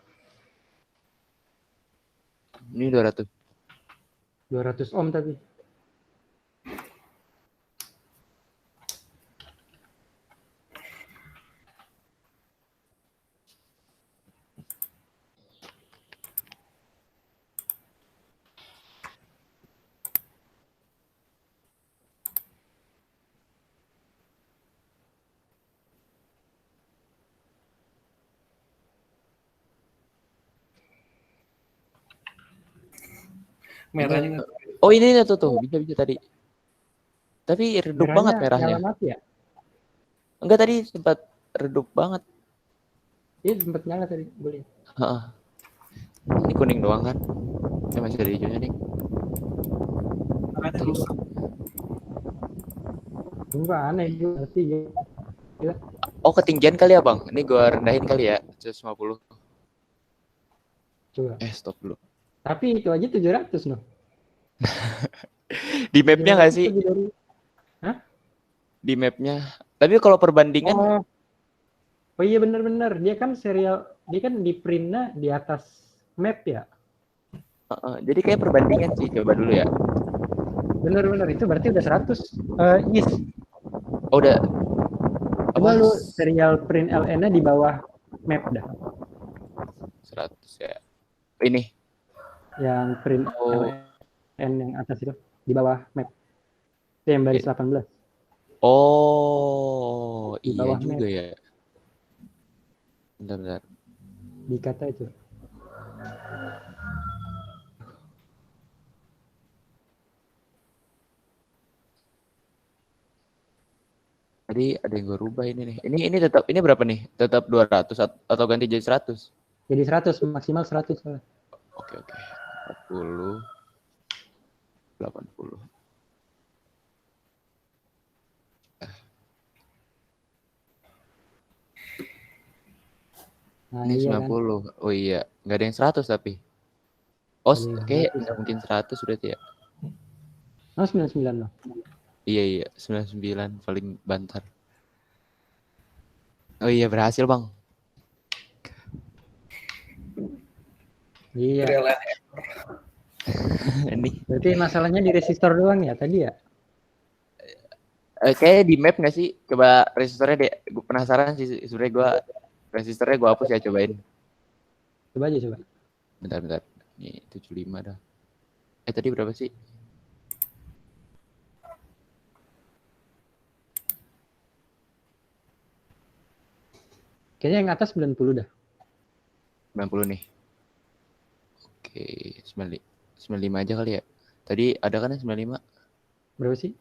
Speaker 5: Ini 200.
Speaker 2: 200 ohm tapi.
Speaker 1: Merahnya
Speaker 5: Oh ini tuh. Bisa tadi. Tapi redup banget merahnya.
Speaker 2: Nyala mati ya?
Speaker 5: Enggak, tadi sempat redup banget.
Speaker 2: Iya sempat nyala tadi, boleh.
Speaker 5: Heeh. Ini kuning doang kan? Masih ada hijaunya nih.
Speaker 1: terus.
Speaker 2: Enggak aneh juga sih ya.
Speaker 5: Oh ketinggian kali ya bang? Ini gua rendahin kali ya, 150.
Speaker 2: Coba.
Speaker 5: Stop dulu.
Speaker 2: Tapi itu aja 700 loh.
Speaker 5: Di mapnya nggak
Speaker 2: 700
Speaker 5: sih?
Speaker 2: lebih dari.
Speaker 5: Di mapnya. Tapi kalau perbandingan,
Speaker 2: Oh iya benar-benar. Dia kan di printnya di atas map ya.
Speaker 5: jadi kayak perbandingan sih. Coba dulu ya.
Speaker 2: Benar-benar itu berarti udah 100. Yes.
Speaker 5: Oh udah.
Speaker 2: Coba
Speaker 5: Apa?
Speaker 2: lu serial print LN-nya di bawah map dah.
Speaker 5: 100 ya. Ini.
Speaker 2: Yang print
Speaker 5: Oh.
Speaker 2: LN yang atas itu di bawah map. Itu yang baris 18.
Speaker 5: Oh,
Speaker 2: Di
Speaker 5: iya
Speaker 2: bawah
Speaker 5: juga
Speaker 2: map.
Speaker 5: ya. Bentar.
Speaker 2: Di kata itu.
Speaker 5: Tadi ada yang gue rubah ini nih. Ini tetap, ini berapa nih? Tetap 200 atau ganti jadi 100?
Speaker 2: Jadi 100, maksimal 100.
Speaker 5: Oke. 40, 80.
Speaker 2: Nah,
Speaker 5: Ini
Speaker 2: iya
Speaker 5: 90.
Speaker 2: kan?
Speaker 5: Oh iya, nggak ada yang 100 tapi. Oh,
Speaker 2: Ada yang
Speaker 5: kayak
Speaker 2: 100.
Speaker 5: nggak mungkin 100 berarti ya.
Speaker 2: Oh, 99 loh.
Speaker 5: Iya, 99 paling bantar. Oh iya, berhasil, Bang.
Speaker 2: Iya.
Speaker 5: Ini
Speaker 2: Berarti masalahnya di resistor doang ya tadi ya?
Speaker 5: kayak di map nggak sih? Coba resistornya deh. Gue penasaran sih sebenarnya gue resistornya gue hapus ya, cobain.
Speaker 2: Coba aja coba.
Speaker 5: Bentar. Ini 75 dah. Tadi berapa sih?
Speaker 2: Kayaknya yang atas 90 dah.
Speaker 5: 90 nih. Oke, 95 aja kali ya. Tadi ada kan yang 95?
Speaker 2: Berapa sih?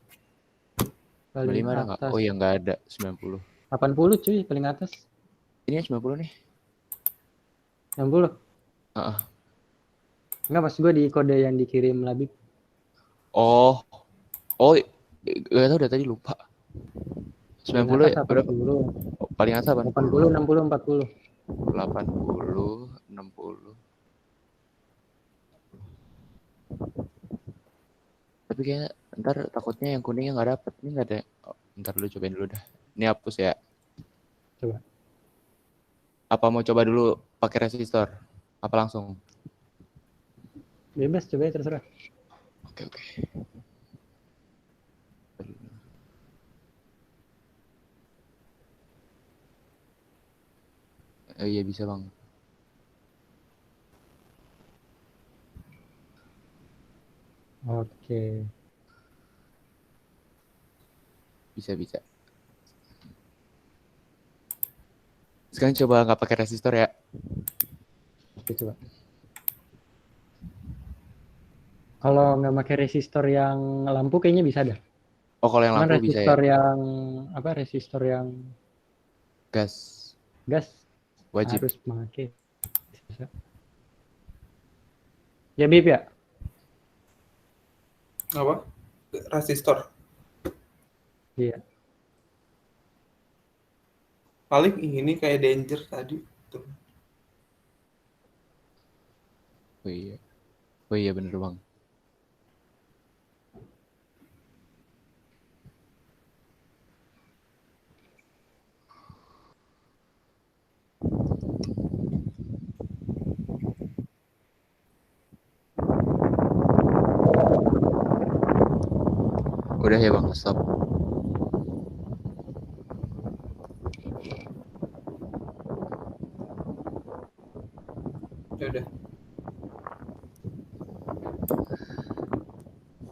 Speaker 2: Paling
Speaker 5: 95 ada nggak?
Speaker 2: atas.
Speaker 5: Oh iya, nggak ada. 90.
Speaker 2: 80 cuy, paling atas.
Speaker 5: Ini 90 nih.
Speaker 2: 60. Enggak, mas gue di kode yang dikirim Labib.
Speaker 5: Oh, gak tau udah tadi lupa. 90 ya? Berapa? Paling atas apa?
Speaker 2: 80, 60, 40.
Speaker 5: 80, 60. Tapi kayak ntar takutnya yang kuningnya nggak dapet. Ini nggak ada. Oh, ntar dulu cobain dulu dah. Ini hapus ya.
Speaker 2: Coba.
Speaker 5: Apa mau coba dulu pakai resistor? Apa langsung?
Speaker 2: Bebas, coba ya terserah.
Speaker 5: Oke. Oh iya bisa bang.
Speaker 2: Oke.
Speaker 5: Bisa. Sekarang coba nggak pakai resistor ya.
Speaker 2: Oke, coba. Kalau nggak pakai resistor yang lampu kayaknya bisa dah.
Speaker 5: Oh kalau yang
Speaker 2: Cuman
Speaker 5: lampu bisa ya.
Speaker 2: resistor yang apa? Resistor yang
Speaker 5: Gas
Speaker 2: gas
Speaker 5: wajib.
Speaker 2: harus pakai. Bisa. Ya Bib ya.
Speaker 1: Apa? Resistor.
Speaker 2: Iya.
Speaker 1: Paling ini kayak danger tadi. Tuh.
Speaker 5: Oh iya bener bang. Udah ya bang, stop.
Speaker 1: Ya udah.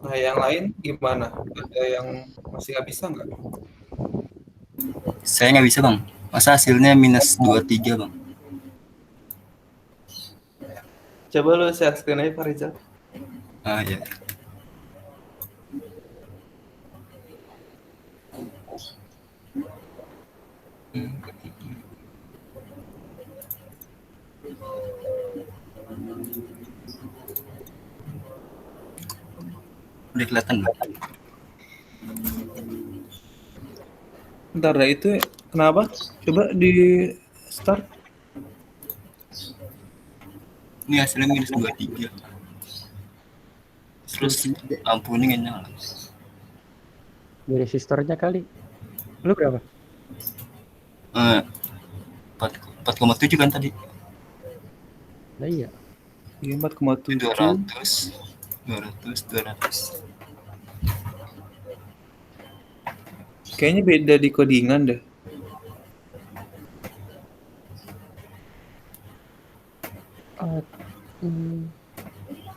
Speaker 1: Nah, yang lain gimana? Ada yang masih nggak bisa nggak?
Speaker 7: Saya nggak bisa bang. Masa hasilnya minus 23 bang?
Speaker 1: Coba lu share screen aja Pak Rizal.
Speaker 7: Ah ya. Udah kelihatan bang?
Speaker 1: Bentar dah itu kenapa? Coba di start.
Speaker 7: Ini hasilnya minus 23. Terus lampu ini nggak nyala.
Speaker 2: Di resistornya kali. Lu berapa?
Speaker 7: 4,7 kan tadi?
Speaker 2: Nah, iya.
Speaker 1: Iya 4,7.
Speaker 7: 200.
Speaker 1: Kayaknya beda di codingan deh.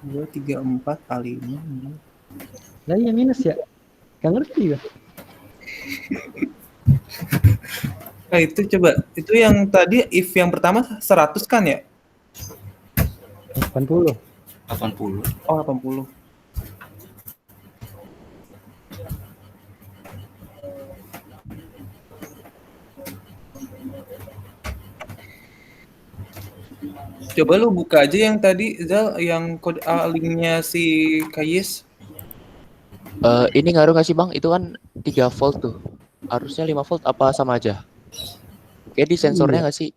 Speaker 1: Dua tiga empat kali ini.
Speaker 2: Nah, iya minus ya. Gak ngerti ya.
Speaker 1: Nah itu coba, itu yang tadi if yang pertama 100 kan ya?
Speaker 2: 80.
Speaker 7: 80.
Speaker 1: Oh 80. Coba lu buka aja yang tadi Zal, yang kode linknya si Kayes.
Speaker 5: Ini ngaruh nggak sih bang? Itu kan 3 volt tuh. Harusnya 5 volt apa sama aja? Kayak di sensornya nggak sih?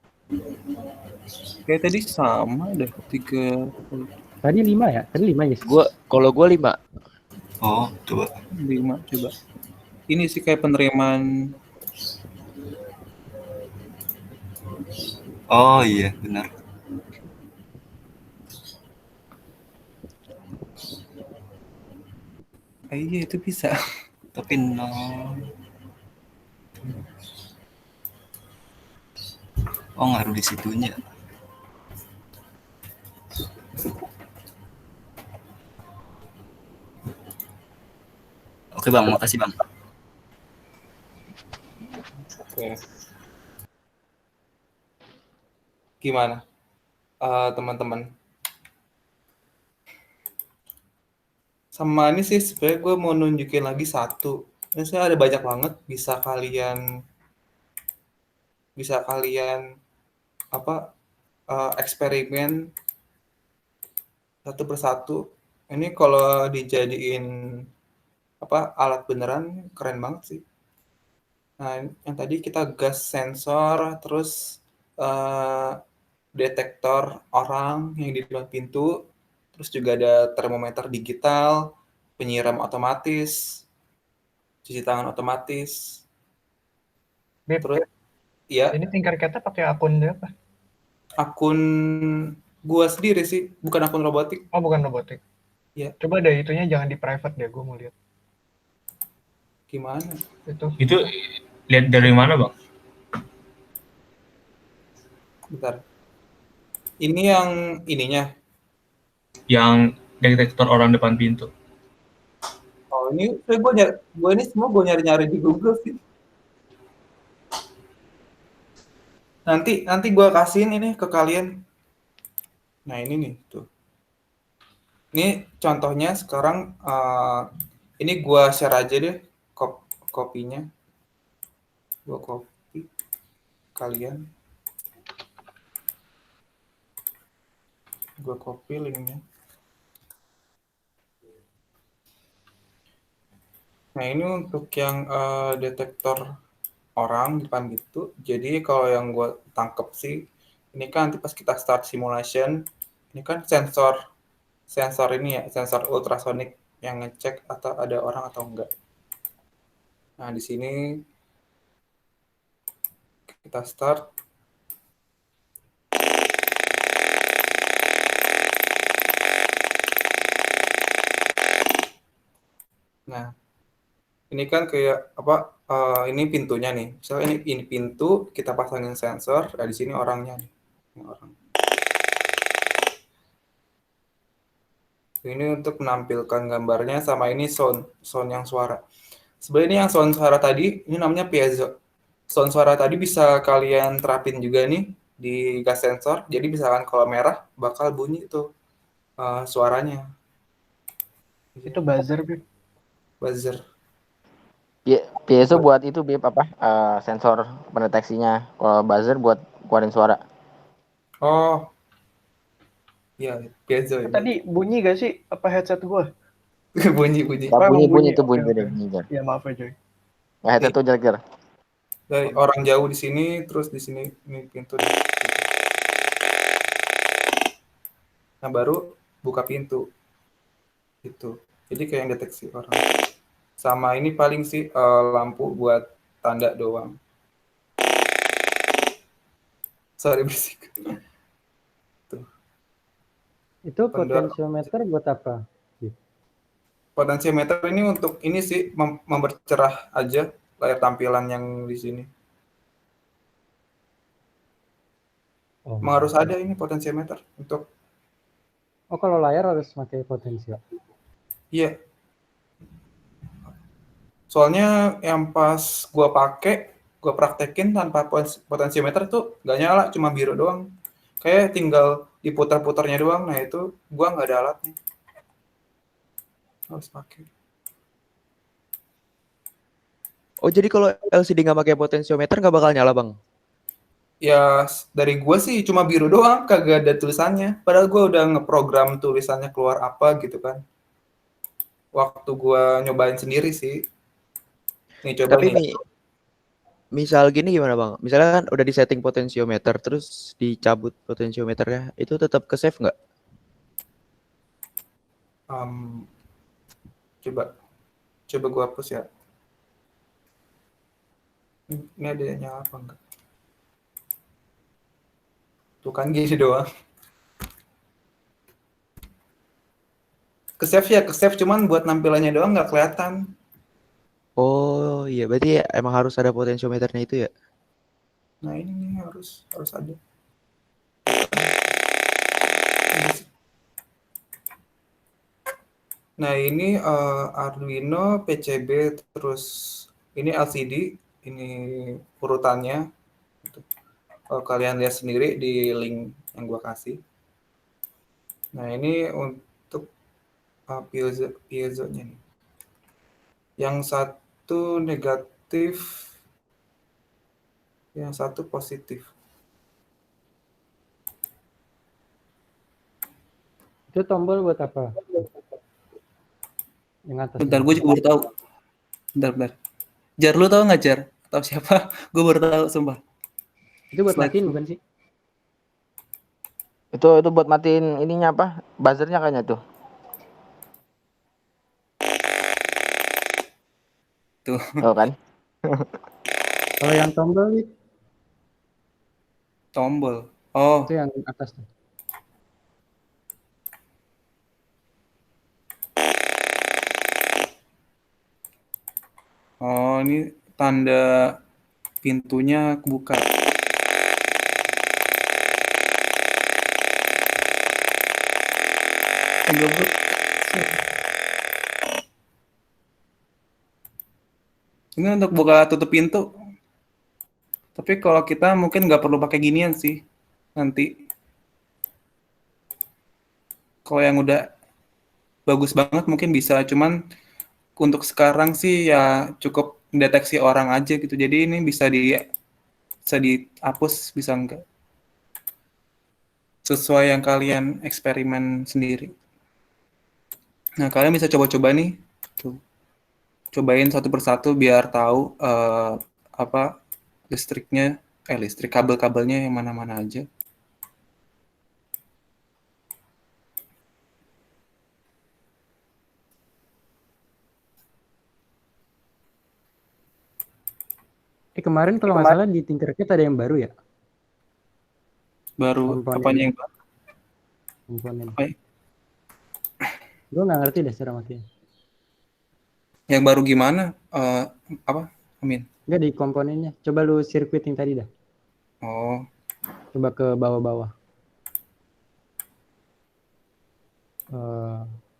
Speaker 1: Kayak tadi sama deh 3
Speaker 2: Tadi 5 ya? Tadi 5 ya?
Speaker 5: Kalau gue 5.
Speaker 7: Oh, coba.
Speaker 1: 5 coba. Ini sih kayak penerimaan.
Speaker 7: Oh iya benar.
Speaker 1: Iya itu bisa.
Speaker 7: Tapi oh ngaruh di situnya. Oke bang, makasih bang.
Speaker 1: Oke. Gimana teman-teman? Sama ini sih sebenarnya gue mau nunjukin lagi satu. Ini saya ada banyak banget bisa kalian apa eksperimen satu persatu. Ini kalau dijadiin alat beneran keren banget sih. Nah, yang tadi kita gas sensor, terus detektor orang yang di depan pintu, terus juga ada termometer digital, penyiram otomatis, cuci tangan otomatis.
Speaker 3: Beb,
Speaker 1: Terus ya
Speaker 3: ini tingkat kita pakai akun apa?
Speaker 1: akun gua sendiri sih, bukan akun robotik.
Speaker 3: Oh, bukan robotik.
Speaker 1: Ya.
Speaker 3: Coba deh itunya jangan di private deh, gue mau lihat.
Speaker 1: Gimana?
Speaker 3: Itu
Speaker 6: Itu lihat dari mana bang?
Speaker 1: Bentar. Ini yang ininya.
Speaker 6: Yang detektor orang depan pintu.
Speaker 1: Oh, ini gue ini semua gue nyari-nyari di Google sih. Nanti gue kasihin ini ke kalian. Nah, ini nih tuh. Ini contohnya sekarang ini gue share aja deh kopinya. Gue copy kalian. Gue copy linknya. Nah, ini untuk yang detektor orang di depan gitu. Jadi kalau yang gue tangkep sih, ini kan nanti pas kita start simulation, ini kan sensor ini ya, sensor ultrasonic yang ngecek atau ada orang atau enggak. Nah, di sini kita start. Nah, ini kan kayak apa? Ini pintunya nih. Misalnya ini pintu, kita pasangin sensor. Nah, di sini orangnya nih. Ini orang. Ini untuk menampilkan gambarnya sama ini sound yang suara. Sebenarnya ini yang sound suara tadi, ini namanya piezo. Sound suara tadi bisa kalian terapin juga nih di gas sensor. Jadi misalkan kalau merah bakal bunyi tuh suaranya.
Speaker 3: Itu buzzer, Bib.
Speaker 1: Buzzer.
Speaker 4: Piezo buat itu Bib apa? Sensor pendeteksinya. Kalau buzzer buat keluarin suara.
Speaker 1: Oh, iya, piezo ya.
Speaker 3: Tadi bunyi gak sih apa headset gua?
Speaker 1: bunyi.
Speaker 4: Nah,
Speaker 3: emang
Speaker 4: bunyi itu
Speaker 3: Oke,
Speaker 4: bunyi
Speaker 3: oke.
Speaker 4: tadi bunyi.
Speaker 3: Ya maaf ya, Joy.
Speaker 4: Nah, headset tuh jelek.
Speaker 1: Dari orang jauh di sini, terus di sini ini pintu. Nah, baru buka pintu. Itu. Jadi kayak yang deteksi orang. Sama ini paling sih lampu buat tanda doang. Sorry berisik.
Speaker 2: Itu potentiometer buat apa?
Speaker 1: Potentiometer ini untuk ini sih mempercerah aja layar tampilan yang di sini.
Speaker 2: Oh.
Speaker 1: Emang harus ada ini potentiometer untuk.
Speaker 2: Oh, kalau layar harus pakai potensio.
Speaker 1: Iya. Soalnya yang pas gua praktekin tanpa potentiometer tuh nggak nyala, cuma biru doang. Kayak tinggal diputar-putarnya doang. Nah, itu gua nggak ada alatnya. Harus pakai.
Speaker 5: Oh, jadi kalau LCD nggak pakai potensiometer nggak bakal nyala, Bang?
Speaker 1: Ya, dari gue sih cuma biru doang, kagak ada tulisannya. Padahal gue udah ngeprogram tulisannya keluar apa gitu kan. Waktu gue nyobain sendiri sih. Nih, coba
Speaker 5: Tapi
Speaker 1: nih.
Speaker 5: misal gini gimana, Bang? Misalnya kan udah disetting potensiometer, terus dicabut potensiometernya, itu tetap ke save nggak?
Speaker 1: Coba gue hapus ya. Ini ada yang nyala apa enggak? Tuh kan gini doang. Ke-save cuman buat nampilannya doang nggak kelihatan.
Speaker 5: Oh iya, berarti emang harus ada potensiometernya itu ya?
Speaker 1: Nah, ini nih harus ada. Nah, ini Arduino PCB, terus ini LCD, ini urutannya. Kalau kalian lihat sendiri di link yang gua kasih. Nah, ini untuk piezonya nih. Yang satu negatif, yang satu positif.
Speaker 2: Itu tombol buat apa? Yang atas.
Speaker 8: Bentar, gue juga baru tahu. Bentar. Jar, lu tahu nggak Jar? Atau siapa? Gue baru tahu, sumpah.
Speaker 2: Itu buat
Speaker 8: Slide
Speaker 2: matiin
Speaker 8: tuh.
Speaker 2: bukan sih?
Speaker 4: Itu buat matiin ininya apa? Buzzernya kayaknya tuh.
Speaker 8: Tuh.
Speaker 4: Oh kan?
Speaker 2: Kalau yang tombol nih,
Speaker 8: Tombol. Oh,
Speaker 2: itu yang atas tuh.
Speaker 8: oh ini tanda pintunya kebuka. Agak bro. Ini untuk buka tutup pintu. Tapi kalau kita mungkin nggak perlu pakai ginian sih nanti. Kalau yang udah bagus banget mungkin bisa. Cuman untuk sekarang sih ya cukup deteksi orang aja gitu. Jadi ini bisa dihapus, bisa enggak. Sesuai yang kalian eksperimen sendiri. Nah, kalian bisa coba-coba nih. Tuh. Cobain satu persatu biar tahu apa listrik kabel-kabelnya yang mana-mana aja.
Speaker 2: Kemarin kalau nggak salah di Tinkercad ada yang baru ya?
Speaker 8: Baru
Speaker 2: Komponen.
Speaker 8: apanya yang baru?
Speaker 2: Komponen.
Speaker 8: Apa ya?
Speaker 2: Gue nggak ngerti deh cara makanya.
Speaker 8: Yang baru gimana? Apa? Amin.
Speaker 2: Enggak di komponennya. Coba lu sirkuit yang tadi dah.
Speaker 8: Oh,
Speaker 2: Coba ke bawah-bawah.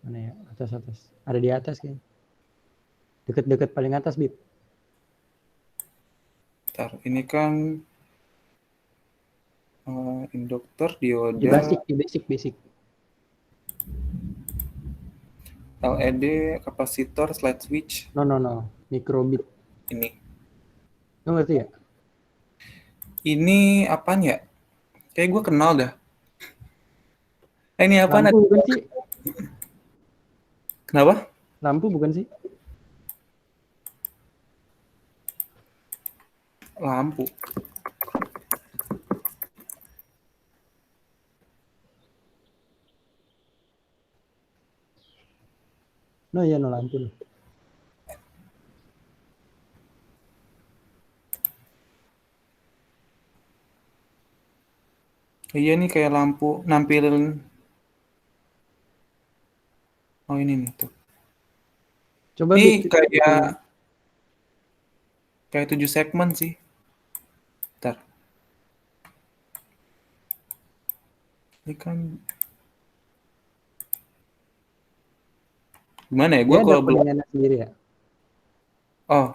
Speaker 2: Mana ya? Atas-atas. Ada di atas kayaknya. Deket-deket paling atas, Bib.
Speaker 8: bentar. Ini kan induktor,
Speaker 2: Di
Speaker 8: dioda,
Speaker 2: basic.
Speaker 8: LED, kapasitor, slide switch.
Speaker 2: No. Microbit.
Speaker 8: Ini.
Speaker 2: Lu ngerti ya?
Speaker 8: Ini apaan ya? Kayak gue kenal dah. Ini apa?
Speaker 2: Lampu bukan sih?
Speaker 8: Kenapa?
Speaker 2: Lampu bukan sih?
Speaker 8: Lampu.
Speaker 2: No ya no lampu.
Speaker 8: Iya nih kayak lampu nampilin. Oh ini nih tuh.
Speaker 2: Coba
Speaker 8: Ini
Speaker 2: Bib,
Speaker 8: kayak 7 segmen sih. Bentar. Ini kan gimana ya? Gue
Speaker 2: dia ada
Speaker 8: kalau belum.
Speaker 2: pendengaran sendiri ya.
Speaker 8: Oh.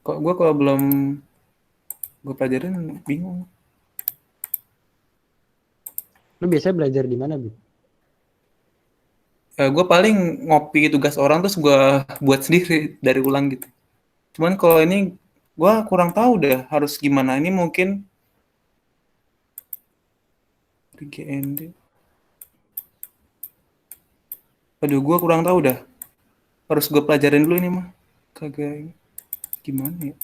Speaker 8: Kok gue kalau belum gue pelajarin bingung.
Speaker 2: Lu biasanya belajar di mana, Bib?
Speaker 8: Gue paling ngopi tugas orang terus gue buat sendiri dari ulang gitu. Cuman kalau ini gue kurang tahu deh harus gimana. Ini mungkin GND. Aduh, gue kurang tahu dah. Harus gue pelajarin dulu ini mah. Kagak gimana ya?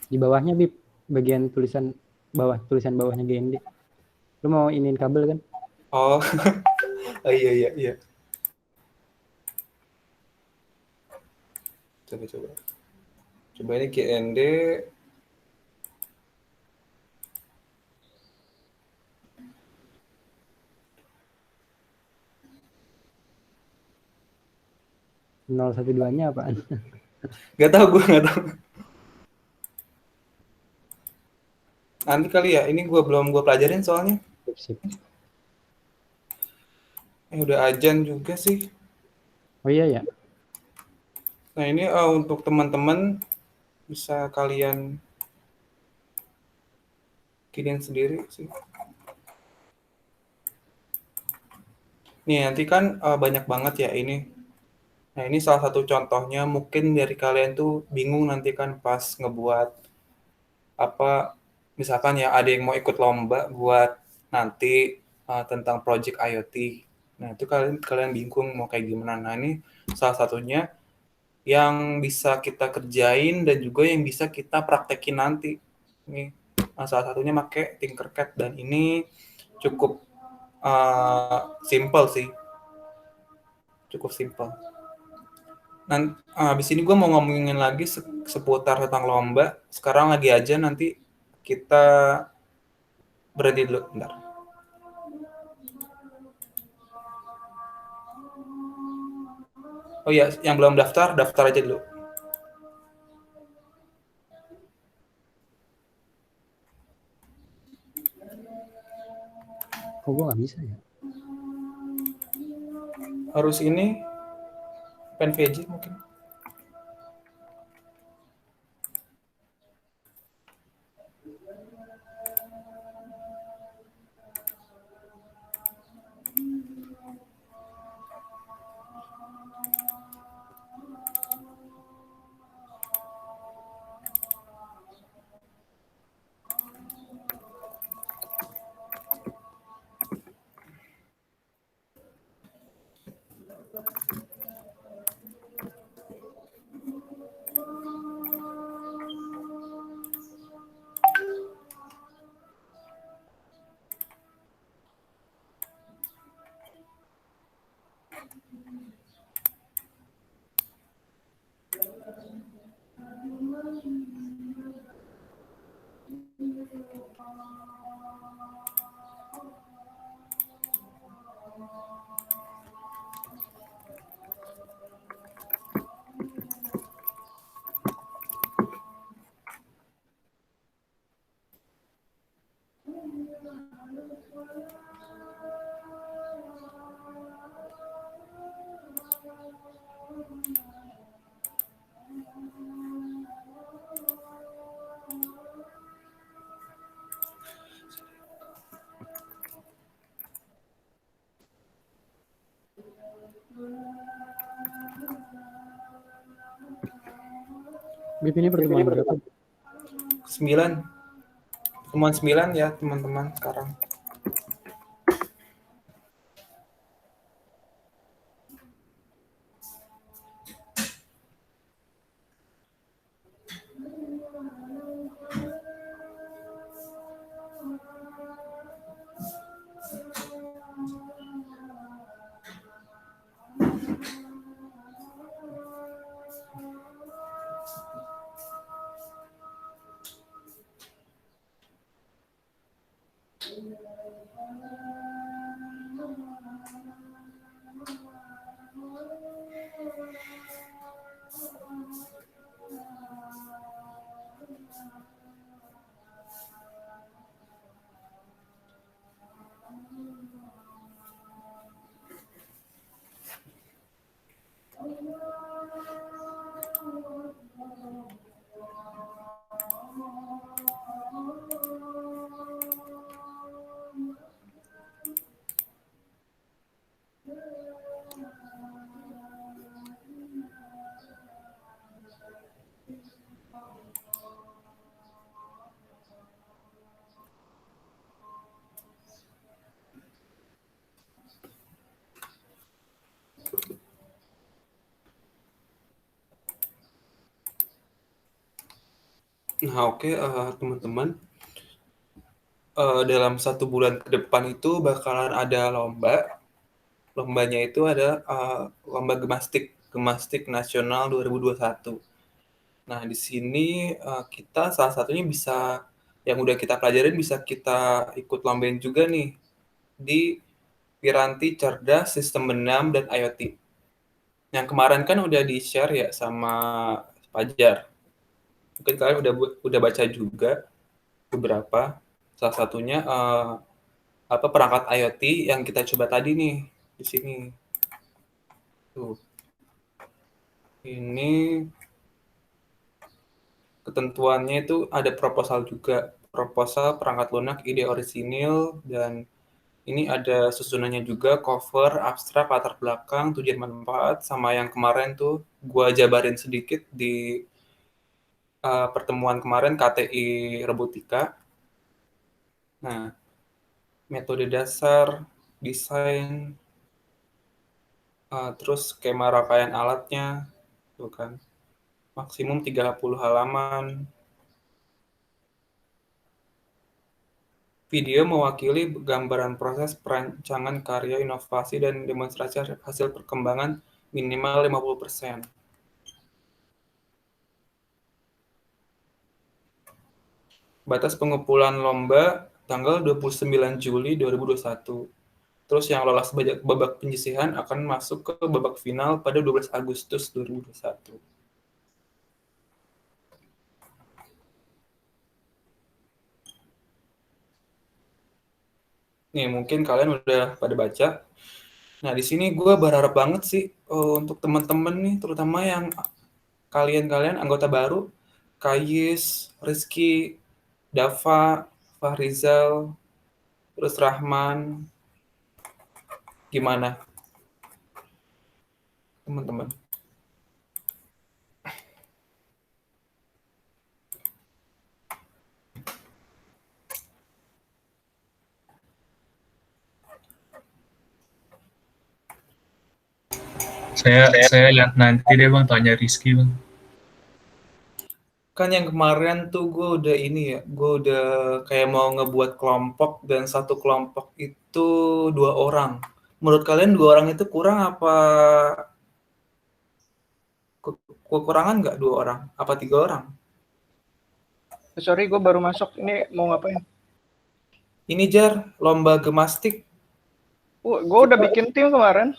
Speaker 2: Di bawahnya Bib, bagian tulisan bawahnya GND. Lu mau iniin kabel kan?
Speaker 8: Oh, oh iya. Coba ini GND.
Speaker 2: Nol 12-nya apaan?
Speaker 8: Gak tahu gue nggak tahu. Nanti kali ya, ini gue belum pelajarin soalnya.
Speaker 2: Sip.
Speaker 8: Udah ajan juga sih.
Speaker 2: Oh iya ya.
Speaker 8: Nah ini untuk teman-teman bisa kalian bikin sendiri sih. Nih nanti kan banyak banget ya ini. Nah ini salah satu contohnya mungkin dari kalian tuh bingung nanti kan pas ngebuat apa misalkan ya ada yang mau ikut lomba buat nanti tentang project IoT. Nah itu kalian bingung mau kayak gimana. Nah ini salah satunya yang bisa kita kerjain dan juga yang bisa kita praktekin nanti. Nih salah satunya pakai Tinkercad dan ini cukup simple sih. Cukup simple. Nanti habis ini gue mau ngomongin lagi seputar tentang lomba. Sekarang lagi aja nanti kita berhenti dulu bentar. Oh iya, yang belum daftar, daftar aja dulu.
Speaker 9: Kok gue nggak bisa ya?
Speaker 8: Harus ini, PNVJ mungkin.
Speaker 9: Bip ini pertemuan berapa?
Speaker 8: 9. Pertemuan 9 ya teman-teman sekarang. Nah, oke, teman-teman. Dalam 1 bulan ke depan itu bakalan ada lomba. Lombanya itu ada lomba Gemastik Nasional 2021. Nah, di sini kita salah satunya bisa yang udah kita pelajarin bisa kita ikut lombain juga nih di Piranti Cerdas Sistem Benam dan IoT. Yang kemarin kan udah di-share ya sama Fajar. Mungkin kalian udah baca juga beberapa. Salah satunya apa perangkat IoT yang kita coba tadi nih di sini. Tuh. Ini ketentuannya itu ada proposal juga. Proposal perangkat lunak ide orisinil dan ini ada susunannya juga, cover, abstrak, latar belakang, tujuan manfaat, sama yang kemarin tuh gua jabarin sedikit di pertemuan kemarin KTI Robotika. Nah, metode dasar, desain, terus skema rangkaian alatnya, tuh kan. Maksimum 30 halaman. Video mewakili gambaran proses perancangan karya inovasi dan demonstrasi hasil perkembangan minimal 50%. Batas pengumpulan lomba tanggal 29 Juli 2021. Terus yang lolos babak penyisihan akan masuk ke babak final pada 12 Agustus 2021. Nih, mungkin kalian udah pada baca. Nah, di sini gue berharap banget sih untuk teman-teman nih, terutama yang kalian anggota baru, Kayis, Rizky, Dava, Fahrizal, terus Rahman, gimana teman-teman?
Speaker 6: Saya lihat nanti deh bang, tanya Rizky bang.
Speaker 8: Kan yang kemarin tuh gue udah ini ya, gue udah kayak mau ngebuat kelompok dan satu kelompok itu 2 orang. Menurut kalian 2 orang itu kurang apa kekurangan nggak 2 orang? Apa 3 orang?
Speaker 3: Sorry, gue baru masuk. Ini mau ngapain?
Speaker 8: Ini Jar, lomba gemastik.
Speaker 3: Gue udah bikin tim kemarin.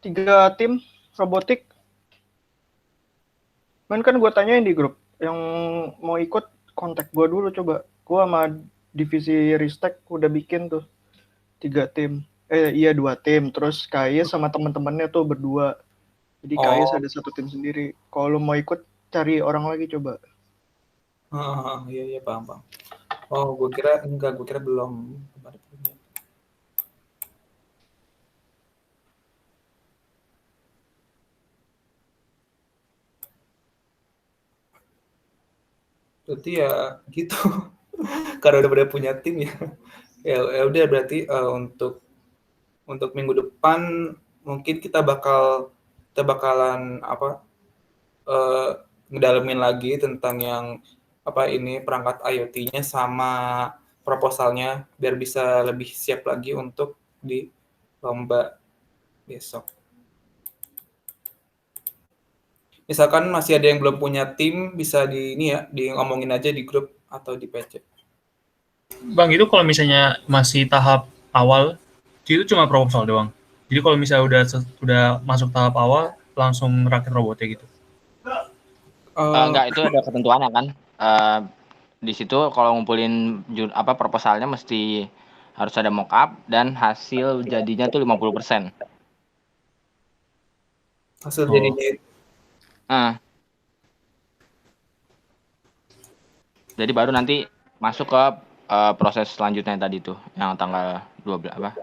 Speaker 3: 3 tim robotik. Kan gue tanyain di grup. Yang mau ikut kontak gue dulu coba. Gue sama divisi Ristek udah bikin tuh 3 tim. Iya 2 tim. Terus Kayes sama teman-temannya tuh berdua. Jadi Kayes ada 1 tim sendiri. Kalau lu mau ikut cari orang lagi coba.
Speaker 8: Iya paham. Oh, gue kira enggak, gue kira belum. Berarti ya gitu. Karena udah pada punya tim ya. Ya udah berarti untuk minggu depan mungkin kita bakalan ngedalemin lagi tentang yang ini perangkat IoT-nya sama proposalnya biar bisa lebih siap lagi untuk di lomba besok. Misalkan masih ada yang belum punya tim, bisa di ngomongin aja di grup atau di PC.
Speaker 6: Bang, itu kalau misalnya masih tahap awal, itu cuma proposal doang. Jadi kalau misalnya udah masuk tahap awal, langsung rakit robotnya gitu.
Speaker 4: Enggak, itu ada ketentuannya kan. Di situ kalau ngumpulin proposalnya mesti harus ada mockup dan hasil jadinya tuh 50%.
Speaker 8: Hasil jadinya.
Speaker 4: Jadi baru nanti masuk ke proses selanjutnya tadi tuh yang tanggal 12 apa?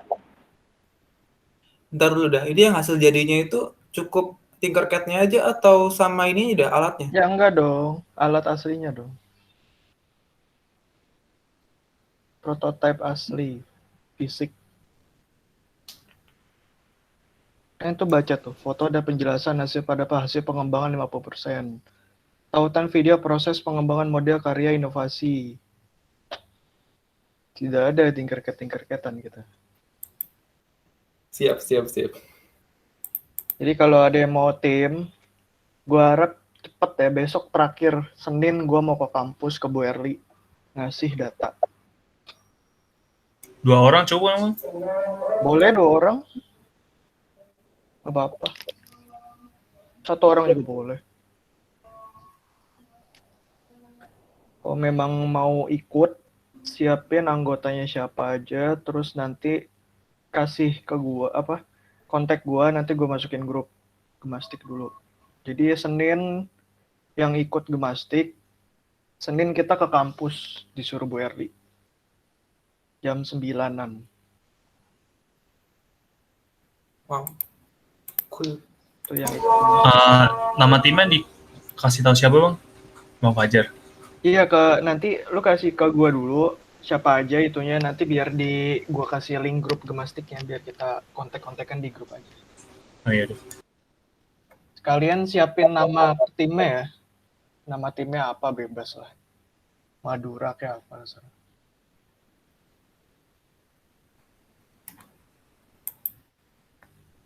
Speaker 8: Ntar dulu dah. Ini yang hasil jadinya itu cukup Tinkercad-nya aja atau sama ini udah alatnya?
Speaker 3: Ya enggak dong, alat aslinya dong. Prototype asli, fisik. Itu baca tuh, foto ada penjelasan hasil pengembangan 50%. Tautan video proses pengembangan model karya inovasi. Tidak ada Tinkercad-Tinkercadan kita.
Speaker 8: Siap.
Speaker 3: Jadi kalau ada yang mau tim, gue harap cepet ya, besok terakhir Senin gue mau ke kampus ke Bu Erli ngasih data.
Speaker 6: 2 orang coba emang?
Speaker 3: Boleh 2 orang. Gak apa-apa. 1 orang juga boleh. Kalau memang mau ikut, siapin anggotanya siapa aja, terus nanti kasih ke gua kontak gua, nanti gua masukin grup gemastik dulu. Jadi Senin yang ikut gemastik, Senin kita ke kampus disuruh Bu Erli. Jam 9-an.
Speaker 8: Wow. Cool.
Speaker 3: Itu yang
Speaker 6: nama timnya dikasih tahu siapa bang? Bang Fajar.
Speaker 3: Iya, nanti lu kasih ke gua dulu siapa aja itunya, nanti biar gua kasih link grup gemastiknya biar kita kontak-kontakan di grup aja.
Speaker 6: Oh iya deh.
Speaker 3: Sekalian siapin nama timnya ya. Nama timnya apa bebas lah. Madura kayak apa.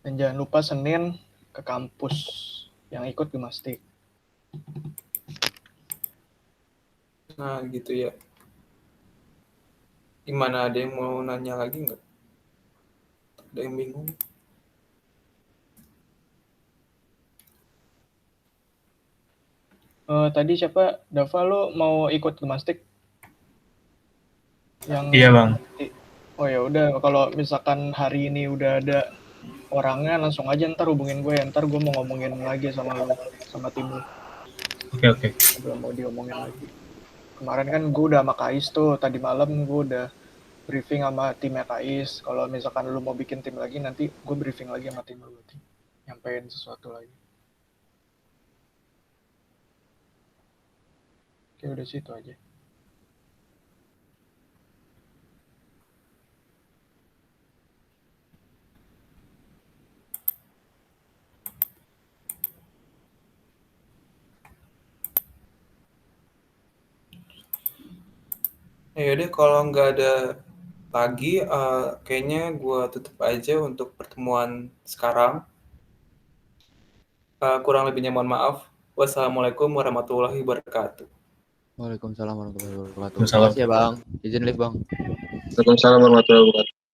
Speaker 3: Dan jangan lupa Senin ke kampus yang ikut gemastik.
Speaker 8: Nah gitu ya. Gimana, ada yang mau nanya lagi nggak? Ada yang bingung?
Speaker 3: Tadi siapa? Dava, lo mau ikut Gemastik?
Speaker 6: Iya bang.
Speaker 3: Oh ya udah, kalau misalkan hari ini udah ada orangnya langsung aja ntar hubungin gue, ntar gue mau ngomongin lagi sama lo, sama tim lo.
Speaker 6: Oke.
Speaker 3: Udah mau diomongin lagi. Kemarin kan gue udah sama Kais tuh, tadi malam gue udah briefing sama timnya Kais. Kalau misalkan lu mau bikin tim lagi, nanti gue briefing lagi sama tim lu, nyampein sesuatu lagi. Oke, udah situ aja.
Speaker 8: Ya udah, kalau nggak ada lagi, kayaknya gue tutup aja untuk pertemuan sekarang. Kurang lebihnya mohon maaf. Wassalamualaikum warahmatullahi wabarakatuh.
Speaker 5: Waalaikumsalam warahmatullahi wabarakatuh.
Speaker 6: Waalaikumsalam.
Speaker 5: Makasih ya bang. Izin live bang.
Speaker 6: Waalaikumsalam warahmatullahi wabarakatuh.